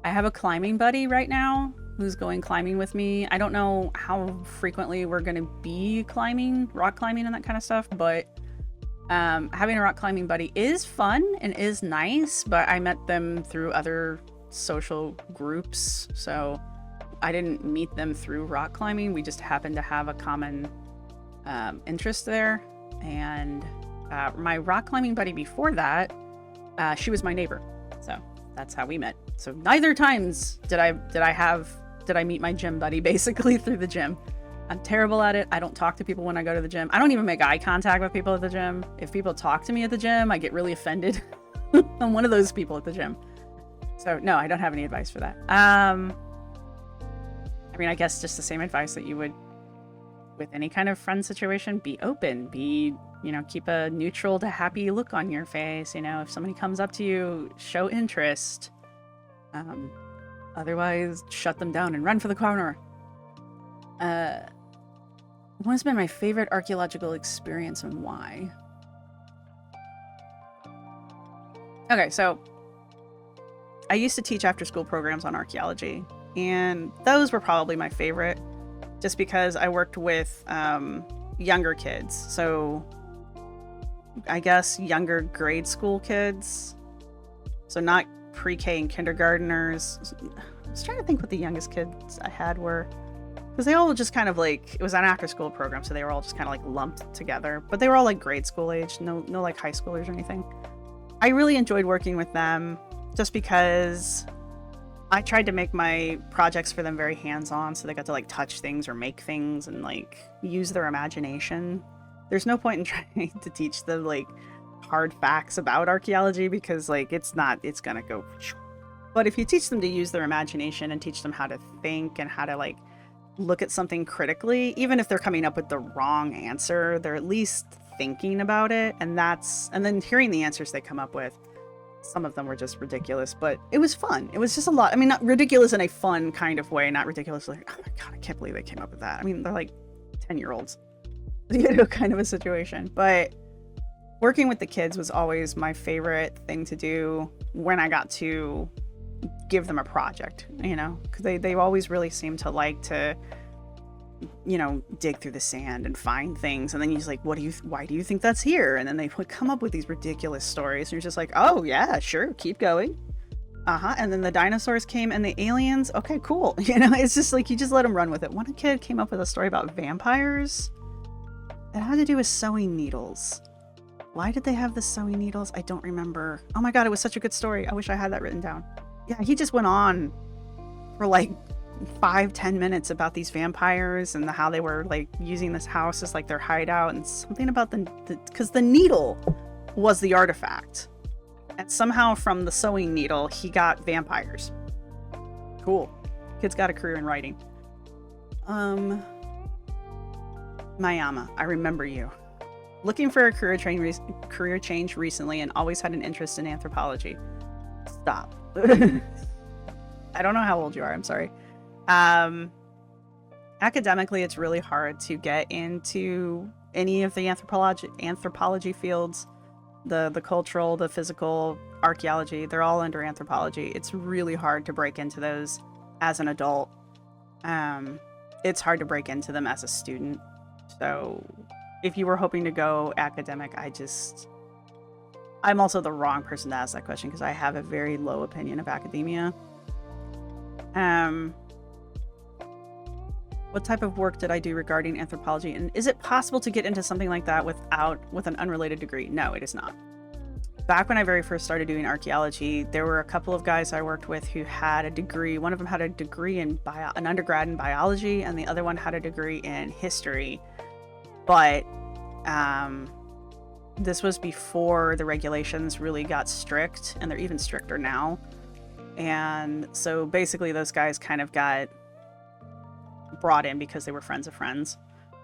I have a climbing buddy right now who's going climbing with me. I don't know how frequently we're going to be climbing, rock climbing and that kind of stuff, but having a rock climbing buddy is fun and is nice, but I met them through other social groups, so I didn't meet them through rock climbing. We just happened to have a common interest there. And my rock climbing buddy before that, she was my neighbor. So that's how we met. So neither times did I meet my gym buddy basically through the gym. I'm terrible at it. I don't talk to people when I go to the gym. I don't even make eye contact with people at the gym. If people talk to me at the gym, I get really offended. I'm one of those people at the gym. So no, I don't have any advice for that. I mean, I guess just the same advice that you would with any kind of friend situation. Be open, keep a neutral to happy look on your face. If somebody comes up to you, show interest. Otherwise, shut them down and run for the corner. What has been my favorite archaeological experience and why? Okay, so I used to teach after-school programs on archaeology, and those were probably my favorite, just because I worked with younger kids. So I guess younger grade school kids. So not pre-K and kindergarteners. I was trying to think what the youngest kids I had were. Because they all just kind of it was an after-school program, so they were all just kind of lumped together. But they were all grade school age, no high schoolers or anything. I really enjoyed working with them just because I tried to make my projects for them very hands-on, so they got to touch things or make things and use their imagination. There's no point in trying to teach them hard facts about archaeology because it's gonna go. But if you teach them to use their imagination and teach them how to think and how to look at something critically, even if they're coming up with the wrong answer, they're at least thinking about it, and then hearing the answers they come up with. Some of them were just ridiculous, but it was fun. It was just a lot. I mean, not ridiculous in a fun kind of way, not ridiculous oh my god, I can't believe they came up with that. I mean, they're 10-year-olds, kind of a situation. But working with the kids was always my favorite thing to do when I got to give them a project, because they always really seem to like to dig through the sand and find things, and then you're just why do you think that's here? And then they would come up with these ridiculous stories, and you're just oh yeah, sure, keep going. And then the dinosaurs came and the aliens, okay, cool. It's just you just let them run with it. One kid came up with a story about vampires. It had to do with sewing needles. Why did they have the sewing needles? I don't remember. Oh my god, it was such a good story. I wish I had that written down. Yeah, he just went on for 5-10 minutes about these vampires and how they were using this house as their hideout, and something about because the needle was the artifact, and somehow from the sewing needle he got vampires. Cool. Kid's got a career in writing. Mayama, I remember you. Looking for a career change recently and always had an interest in anthropology. Stop. I don't know how old you are, I'm sorry. Academically, it's really hard to get into any of the anthropology fields, the cultural, the physical, archaeology. They're all under anthropology. It's really hard to break into those as an adult. It's hard to break into them as a student. So if you were hoping to go academic, I'm also the wrong person to ask that question because I have a very low opinion of academia. What type of work did I do regarding anthropology? And is it possible to get into something like that with an unrelated degree? No, it is not. Back when I very first started doing archaeology, there were a couple of guys I worked with who had a degree. One of them had a degree in an undergrad in biology, and the other one had a degree in history. But this was before the regulations really got strict, and they're even stricter now. And so basically those guys kind of got brought in because they were friends of friends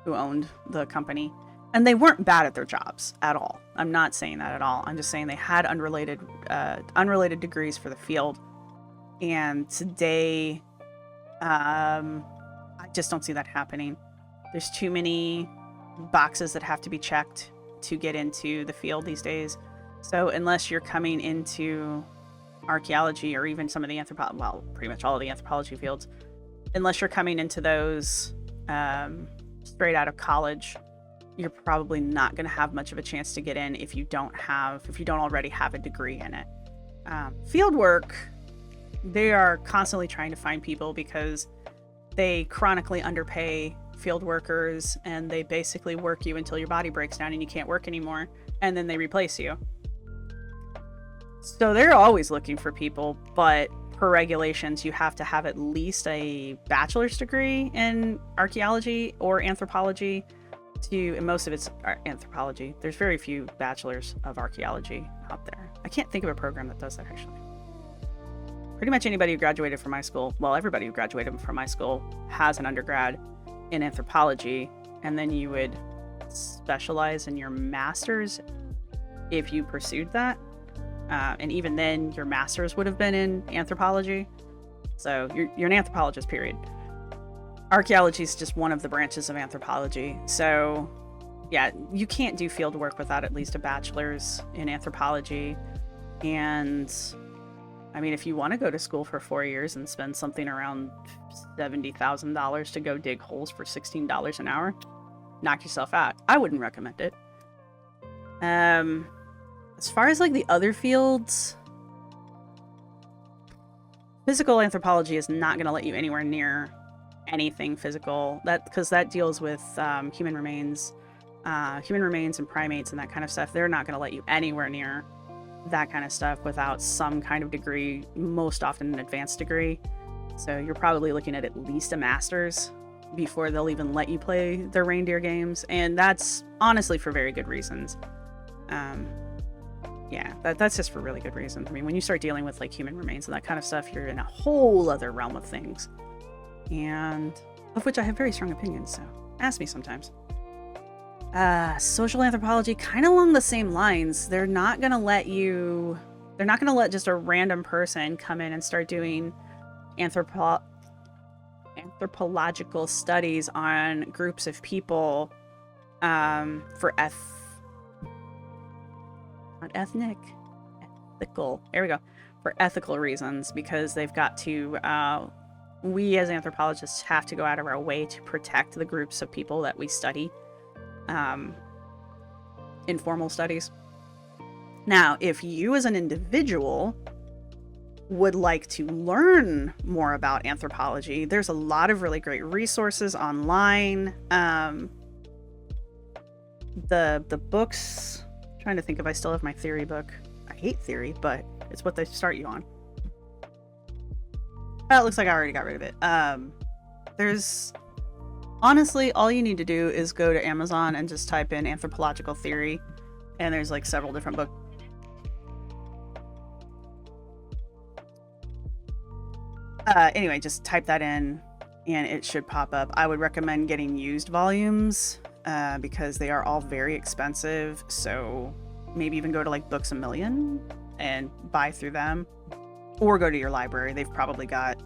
who owned the company. And they weren't bad at their jobs at all. I'm not saying that at all. I'm just saying they had unrelated degrees for the field. And today, I just don't see that happening. There's too many boxes that have to be checked to get into the field these days. So unless you're coming into archaeology or even some of the pretty much all of the anthropology fields, unless you're coming into those straight out of college, you're probably not going to have much of a chance to get in if you don't already have a degree in it. Field work, they are constantly trying to find people because they chronically underpay field workers, and they basically work you until your body breaks down and you can't work anymore, and then they replace you. So they're always looking for people, but per regulations, you have to have at least a bachelor's degree in archaeology or anthropology, and most of it's anthropology. There's very few bachelors of archaeology out there. I can't think of a program that does that, actually. Pretty much anybody who graduated from my school, well, everybody who graduated from my school has an undergrad in anthropology, and then you would specialize in your master's if you pursued that. And even then, your master's would have been in anthropology. So you're an anthropologist, period. Archaeology is just one of the branches of anthropology. So yeah, you can't do field work without at least a bachelor's in anthropology. And I mean, if you want to go to school for 4 years and spend something around $70,000 to go dig holes for $16 an hour, knock yourself out. I wouldn't recommend it. As far as like the other fields, physical anthropology is not going to let you anywhere near anything physical. Because that deals with human remains and primates and that kind of stuff. They're not going to let you anywhere near that kind of stuff without some kind of degree, most often an advanced degree. So you're probably looking at least a master's before they'll even let you play their reindeer games, and that's honestly for very good reasons. Yeah, that's just for really good reasons. I mean, when you start dealing with like human remains and that kind of stuff, you're in a whole other realm of things, and of which I have very strong opinions, so ask me sometimes. Social anthropology, kind of along the same lines. They're not gonna let just a random person come in and start doing anthropological studies on groups of people for ethical reasons, because they've got to we as anthropologists have to go out of our way to protect the groups of people that we study in formal studies. Now, if you as an individual would like to learn more about anthropology, there's a lot of really great resources online. The books, I'm trying to think if I still have my theory book. I hate theory, but it's what they start you on. Well, it looks like I already got rid of it. There's honestly, all you need to do is go to Amazon and just type in anthropological theory, and there's like several different books. Anyway, just type that in and it should pop up. I would recommend getting used volumes because they are all very expensive. So maybe even go to like Books A Million and buy through them, or go to your library. They've probably got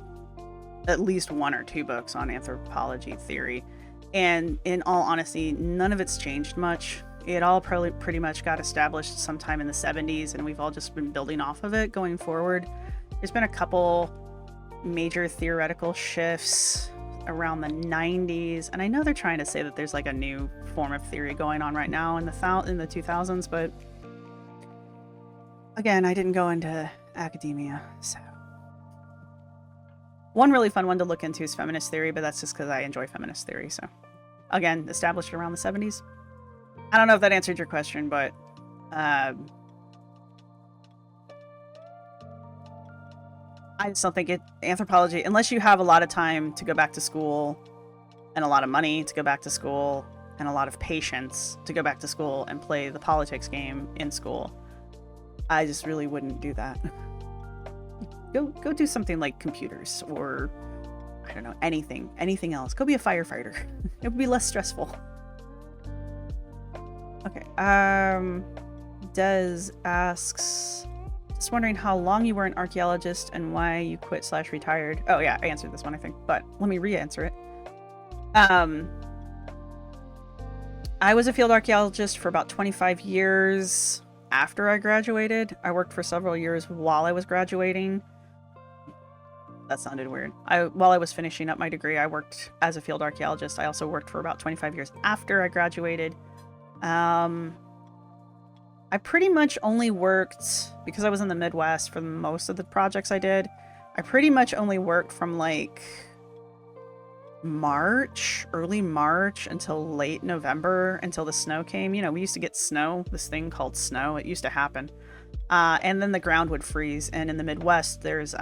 at least 1 or 2 books on anthropology theory. And in all honesty, none of it's changed much. It all pretty much got established sometime in the 70s, and we've all just been building off of it going forward. There's been a couple major theoretical shifts around the 90s, and I know they're trying to say that there's like a new form of theory going on right now in the 2000s, but again, I didn't go into academia, so. One really fun one to look into is feminist theory, but that's just because I enjoy feminist theory. So, again, established around the 70s. I don't know if that answered your question, but I just don't think anthropology, unless you have a lot of time to go back to school and a lot of money to go back to school and a lot of patience to go back to school and play the politics game in school, I just really wouldn't do that. Go do something like computers, or I don't know, anything else. Go be a firefighter. It would be less stressful. Okay. Des asks, just wondering how long you were an archaeologist and why you quit/retired. Oh yeah, I answered this one, I think, but let me re-answer it. I was a field archaeologist for about 25 years after I graduated. I worked for several years while I was graduating. That sounded weird. While I was finishing up my degree, I worked as a field archaeologist. I also worked for about 25 years after I graduated. I pretty much only worked, because I was in the Midwest for most of the projects I did, I pretty much only worked from like early March until late November, until the snow came. You know, we used to get snow, this thing called snow. It used to happen. And then the ground would freeze. And in the Midwest, there's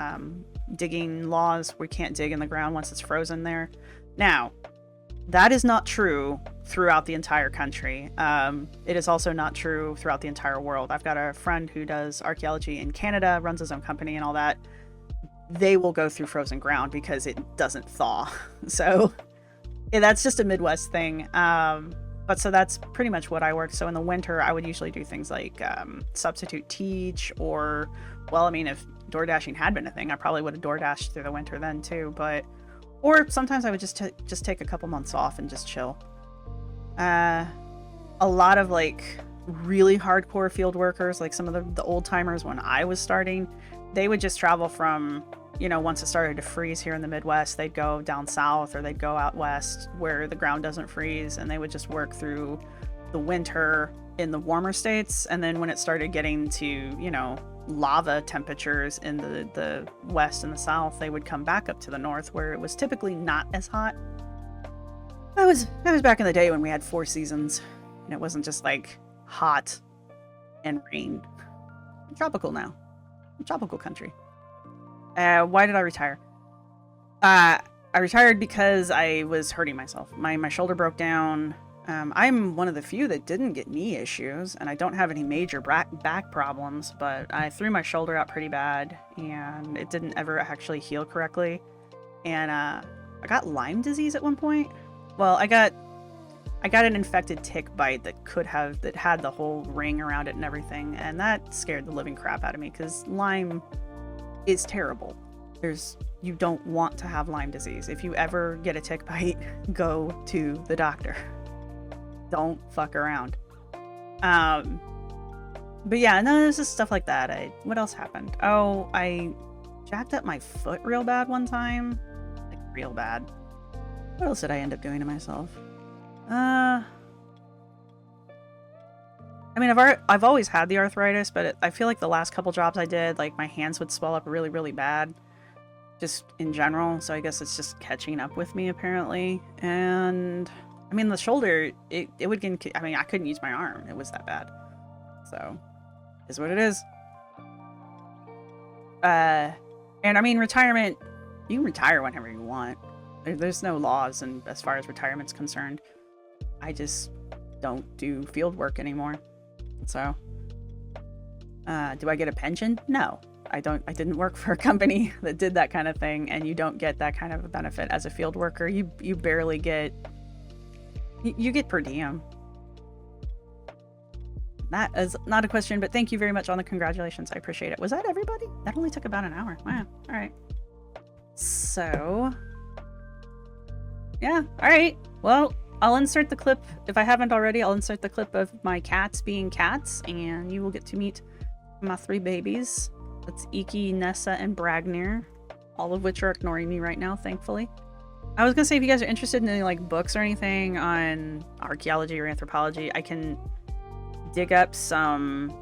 digging laws. We can't dig in the ground once it's frozen there. Now, That is not true throughout the entire country. It is also not true throughout the entire world. I've got a friend who does archaeology in Canada, runs his own company and all that. They will go through frozen ground because it doesn't thaw. So yeah, that's just a Midwest thing. But so that's pretty much what I worked. So in the winter, I would usually do things like substitute teach, or, well, I mean, if door dashing had been a thing, I probably would have door dashed through the winter then too. But, or sometimes I would just take a couple months off and just chill. A lot of like really hardcore field workers, like some of the old timers when I was starting, they would just travel from, you know, once it started to freeze here in the Midwest, they'd go down south or they'd go out west where the ground doesn't freeze, and they would just work through the winter in the warmer states. And then when it started getting to, you know, lava temperatures in the west and the south, they would come back up to the north where it was typically not as hot. That was back in the day when we had 4 seasons and it wasn't just like hot and rain. I'm tropical now. I'm tropical country. Why did I retire? I retired because I was hurting myself. My shoulder broke down. I'm one of the few that didn't get knee issues, and I don't have any major back problems, but I threw my shoulder out pretty bad, and it didn't ever actually heal correctly. And I got Lyme disease at one point. Well, I got an infected tick bite that had the whole ring around it and everything, and that scared the living crap out of me because Lyme is terrible. You don't want to have Lyme disease. If you ever get a tick bite, go to the doctor. Don't fuck around. But yeah, no, there's just stuff like that. What else happened? Oh, I jacked up my foot real bad one time. Like, real bad. What else did I end up doing to myself? I mean, I've always had the arthritis, but I feel like the last couple jobs I did, like, my hands would swell up really, really bad. Just in general. So I guess it's just catching up with me, apparently. And I mean, the shoulder, it would get, I mean, I couldn't use my arm. It was that bad. So, is what it is. And I mean, retirement, you can retire whenever you want. There's no laws and as far as retirement's concerned. I just don't do field work anymore. So, do I get a pension? No, I don't. I didn't work for a company that did that kind of thing, and you don't get that kind of a benefit as a field worker. You barely get. You get per diem. That is not a question, but thank you very much on the congratulations. I appreciate it. Was that everybody? That only took about an hour. Wow. All right. So, yeah. All right. Well, I'll insert the clip. If I haven't already, I'll insert the clip of my cats being cats, and you will get to meet my 3 babies. That's Iki, Nessa, and Bragnir, all of which are ignoring me right now, thankfully. I was gonna say, if you guys are interested in any like books or anything on archaeology or anthropology, I can dig up some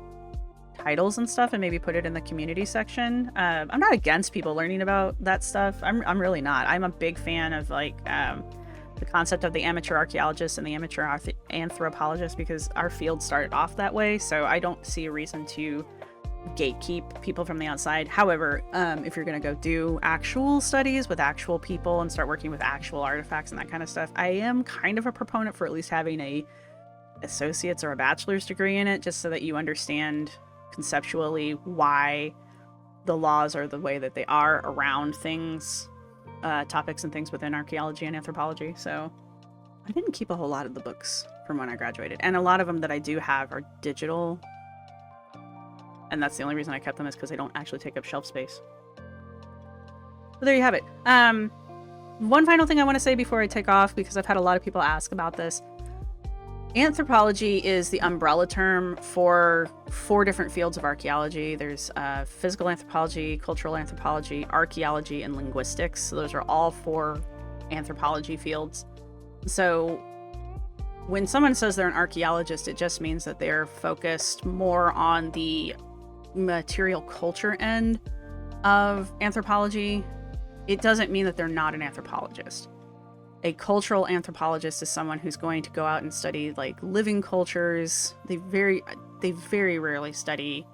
titles and stuff and maybe put it in the community section. I'm not against people learning about that stuff. I'm really not. I'm a big fan of like the concept of the amateur archaeologist and the amateur anthropologist, because our field started off that way. So I don't see a reason to gatekeep people from the outside. However, if you're going to go do actual studies with actual people and start working with actual artifacts and that kind of stuff, I am kind of a proponent for at least having a associate's or a bachelor's degree in it, just so that you understand conceptually why the laws are the way that they are around things, topics and things within archaeology and anthropology. So I didn't keep a whole lot of the books from when I graduated, and a lot of them that I do have are digital. And that's the only reason I kept them, is because they don't actually take up shelf space. So there you have it. One final thing I want to say before I take off, because I've had a lot of people ask about this. Anthropology is the umbrella term for 4 different fields of archaeology. There's physical anthropology, cultural anthropology, archaeology, and linguistics. So those are all 4 anthropology fields. So when someone says they're an archaeologist, it just means that they're focused more on the material culture end of anthropology. It doesn't mean that they're not an anthropologist. A cultural anthropologist is someone who's going to go out and study like living cultures. They very rarely study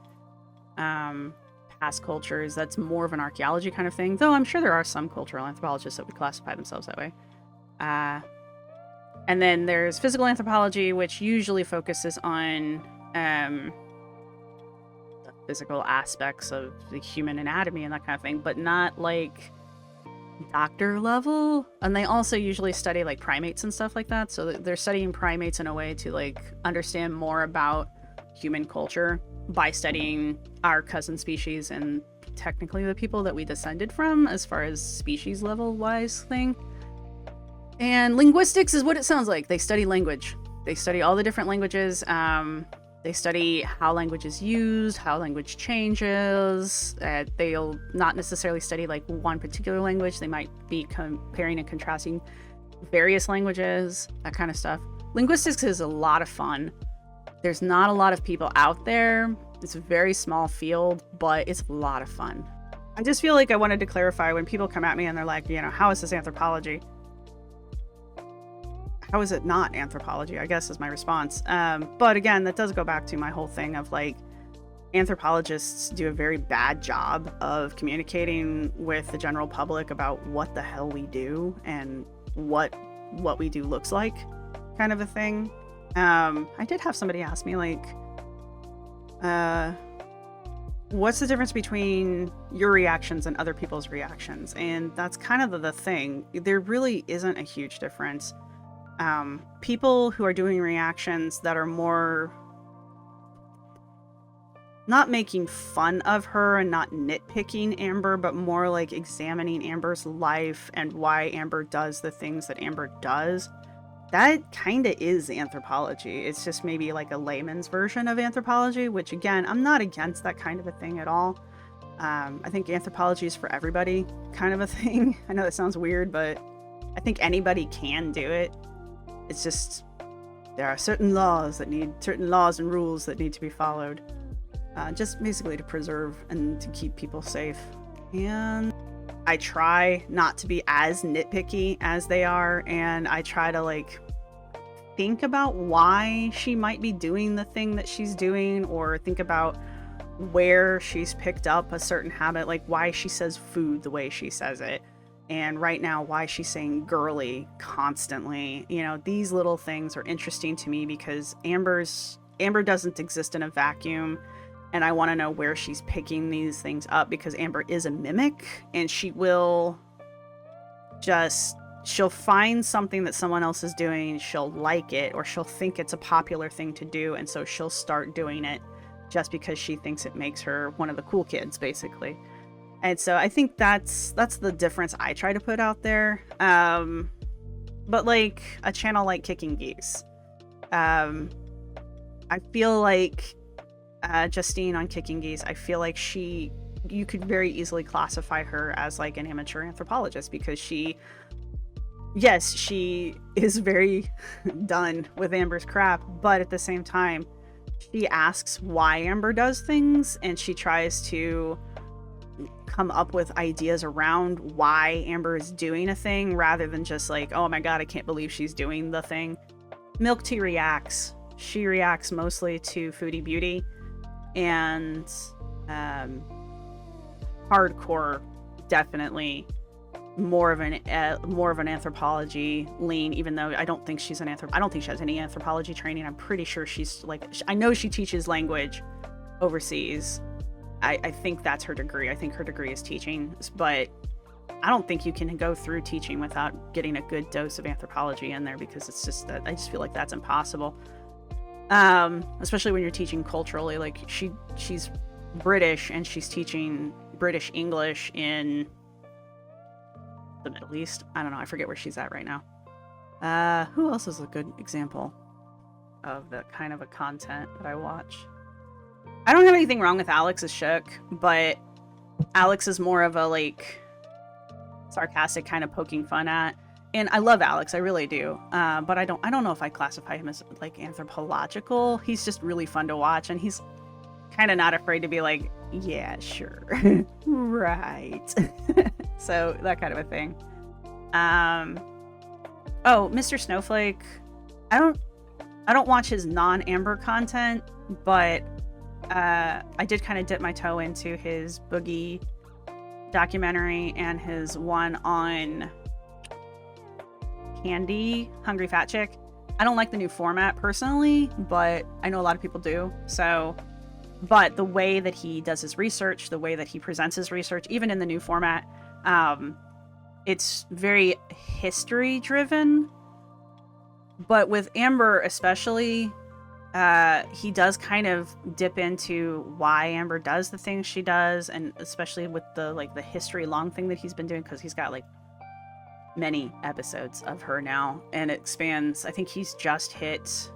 past cultures. That's more of an archaeology kind of thing, though I'm sure there are some cultural anthropologists that would classify themselves that way. And then there's physical anthropology, which usually focuses on the physical aspects of the human anatomy and that kind of thing, but not like doctor level. And they also usually study like primates and stuff like that. So they're studying primates in a way to like understand more about human culture by studying our cousin species and technically the people that we descended from as far as species level wise thing. And linguistics is what it sounds like. They study language. They study all the different languages. They study how language is used, how language changes. They'll not necessarily study like one particular language. They might be comparing and contrasting various languages, that kind of stuff. Linguistics is a lot of fun. There's not a lot of people out there. It's a very small field, but it's a lot of fun. I just feel like I wanted to clarify when people come at me and they're like, you know, how is this anthropology? How is it not anthropology, I guess is my response. But again, that does go back to my whole thing of like, anthropologists do a very bad job of communicating with the general public about what the hell we do and what we do looks like, kind of a thing. I did have somebody ask me like, what's the difference between your reactions and other people's reactions? And that's kind of the thing. There really isn't a huge difference. People who are doing reactions that are more not making fun of her and not nitpicking Amber, but more like examining Amber's life and why Amber does the things that Amber does. That kind of is anthropology. It's just maybe like a layman's version of anthropology, which again, I'm not against that kind of a thing at all. I think anthropology is for everybody kind of a thing. I know that sounds weird, but I think anybody can do it. It's just there are certain laws and rules that need to be followed, just basically to preserve and to keep people safe. And I try not to be as nitpicky as they are, and I try to like think about why she might be doing the thing that she's doing, or think about where she's picked up a certain habit, like why she says food the way she says it. And right now, why she's saying girly constantly. You know, these little things are interesting to me because Amber doesn't exist in a vacuum. And I want to know where she's picking these things up, because Amber is a mimic, and she'll find something that someone else is doing, she'll like it, or she'll think it's a popular thing to do, and so she'll start doing it just because she thinks it makes her one of the cool kids, basically. And so I think that's the difference I try to put out there. But like a channel like Kicking Geese, I feel like Justine on Kicking Geese, I feel like you could very easily classify her as like an amateur anthropologist, because she is very done with Amber's crap, but at the same time, she asks why Amber does things, and she tries to come up with ideas around why Amber is doing a thing, rather than just like, oh my god, I can't believe she's doing the thing. Milk Tea reacts. She reacts mostly to Foodie Beauty, and Hardcore definitely more of an anthropology lean, even though I don't think she's I don't think she has any anthropology training. I'm pretty sure she's like, I know she teaches language overseas. I think that's her degree. I think her degree is teaching, but I don't think you can go through teaching without getting a good dose of anthropology in there, because it's just that I just feel like that's impossible. Especially when you're teaching culturally. Like she's British, and she's teaching British English in the Middle East. I don't know. I forget where she's at right now. Who else is a good example of the kind of a content that I watch? I don't have anything wrong with Alex's Shook, but Alex is more of a like sarcastic kind of poking fun at. And I love Alex, I really do. But I don't know if I classify him as like anthropological. He's just really fun to watch, and he's kind of not afraid to be like, yeah, sure. Right. So that kind of a thing. Oh, Mr. Snowflake. I don't watch his non-Amber content, but I did kind of dip my toe into his Boogie documentary and his one on candy hungry fat chick. I don't like the new format personally, but I know a lot of people do. So, but the way that he does his research, the way that he presents his research, even in the new format, it's very history driven. But with Amber especially, he does kind of dip into why Amber does the things she does, and especially with the history long thing that he's been doing, because he's got like many episodes of her now, and it spans, I think he's just hit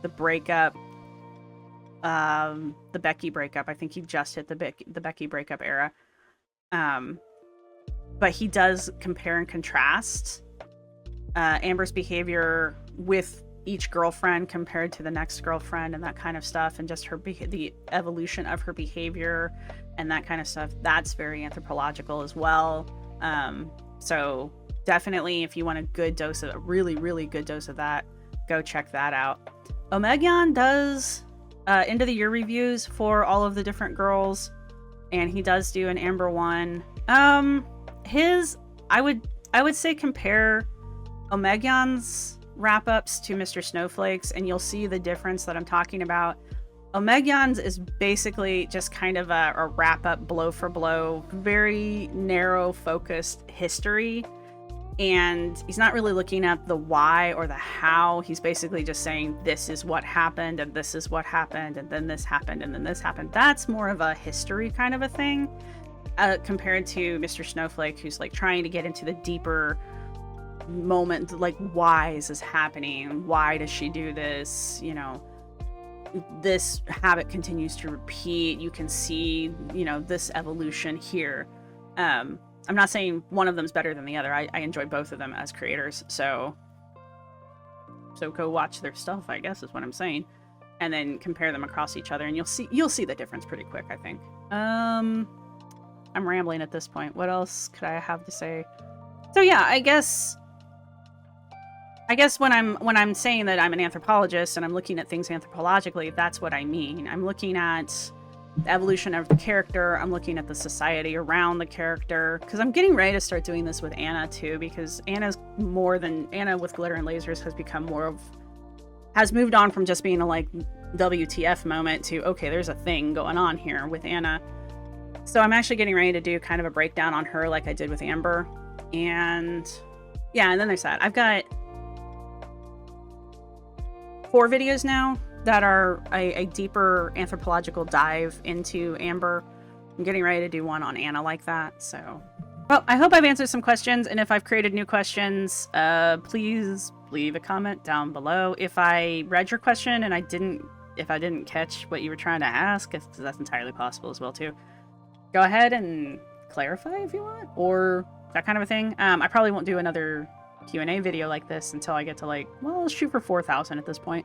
the breakup, the Becky breakup. I think he just hit the Becky breakup era. But he does compare and contrast Amber's behavior with each girlfriend compared to the next girlfriend and that kind of stuff, and just the evolution of her behavior and that kind of stuff. That's very anthropological as well. So definitely, if you want a really, really good dose of that, go check that out. Omegian does end of the year reviews for all of the different girls, and he does do an Amber one. I would say compare Omegian's wrap-ups to Mr. Snowflake's, and you'll see the difference that I'm talking about. Omegian's is basically just kind of a wrap-up, blow for blow, very narrow focused history, and he's not really looking at the why or the how. He's basically just saying this is what happened, and this is what happened, and then this happened, and then this happened. That's more of a history kind of a thing, compared to Mr. Snowflake, who's like trying to get into the deeper moment, like why is this happening, why does she do this, you know, this habit continues to repeat, you can see, you know, this evolution here. I'm not saying one of them's better than the other. I enjoy both of them as creators, so go watch their stuff, I guess is what I'm saying, and then compare them across each other, and you'll see the difference pretty quick, I think. I'm rambling at this point. What else could I have to say? So yeah, I guess when I'm saying that I'm an anthropologist and I'm looking at things anthropologically, that's what I mean. I'm looking at the evolution of the character. I'm looking at the society around the character, because I'm getting ready to start doing this with Anna too, because Anna with Glitter and Lasers has moved on from just being a like WTF moment to, okay, there's a thing going on here with Anna. So I'm actually getting ready to do kind of a breakdown on her like I did with Amber. And yeah, and then there's that. I've got 4 videos now that are a deeper anthropological dive into Amber. I'm getting ready to do one on Anna like that. So, well, I hope I've answered some questions, and if I've created new questions, please leave a comment down below. If I read your question and if I didn't catch what you were trying to ask, because that's entirely possible as well too, go ahead and clarify if you want, or that kind of a thing. I probably won't do another Q&A video like this until I get to let's shoot for 4,000 at this point.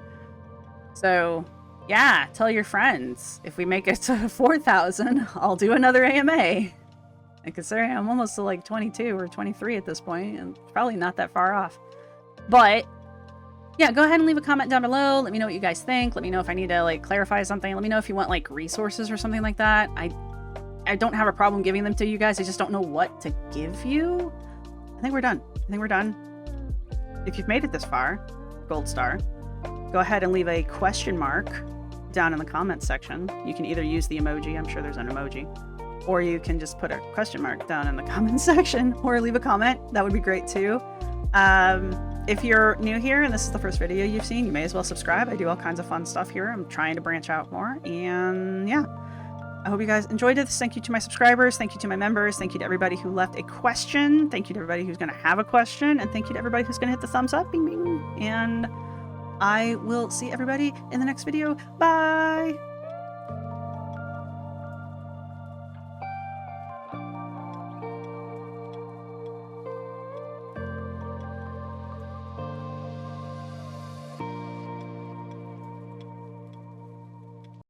So yeah, tell your friends. If we make it to 4,000, I'll do another AMA. And considering I'm almost to like 22 or 23 at this point, and probably not that far off. But yeah, go ahead and leave a comment down below. Let me know what you guys think. Let me know if I need to clarify something. Let me know if you want resources or something like that. I don't have a problem giving them to you guys. I just don't know what to give you. I think we're done. If you've made it this far, gold star, go ahead and leave a question mark down in the comments section. You can either use the emoji, I'm sure there's an emoji, or you can just put a question mark down in the comments section, or leave a comment. That would be great too. If you're new here and this is the first video you've seen, you may as well subscribe. I do all kinds of fun stuff here. I'm trying to branch out more, and yeah. I hope you guys enjoyed this. Thank you to my subscribers. Thank you to my members. Thank you to everybody who left a question. Thank you to everybody who's going to have a question. And thank you to everybody who's going to hit the thumbs up. Bing, bing. And I will see everybody in the next video. Bye.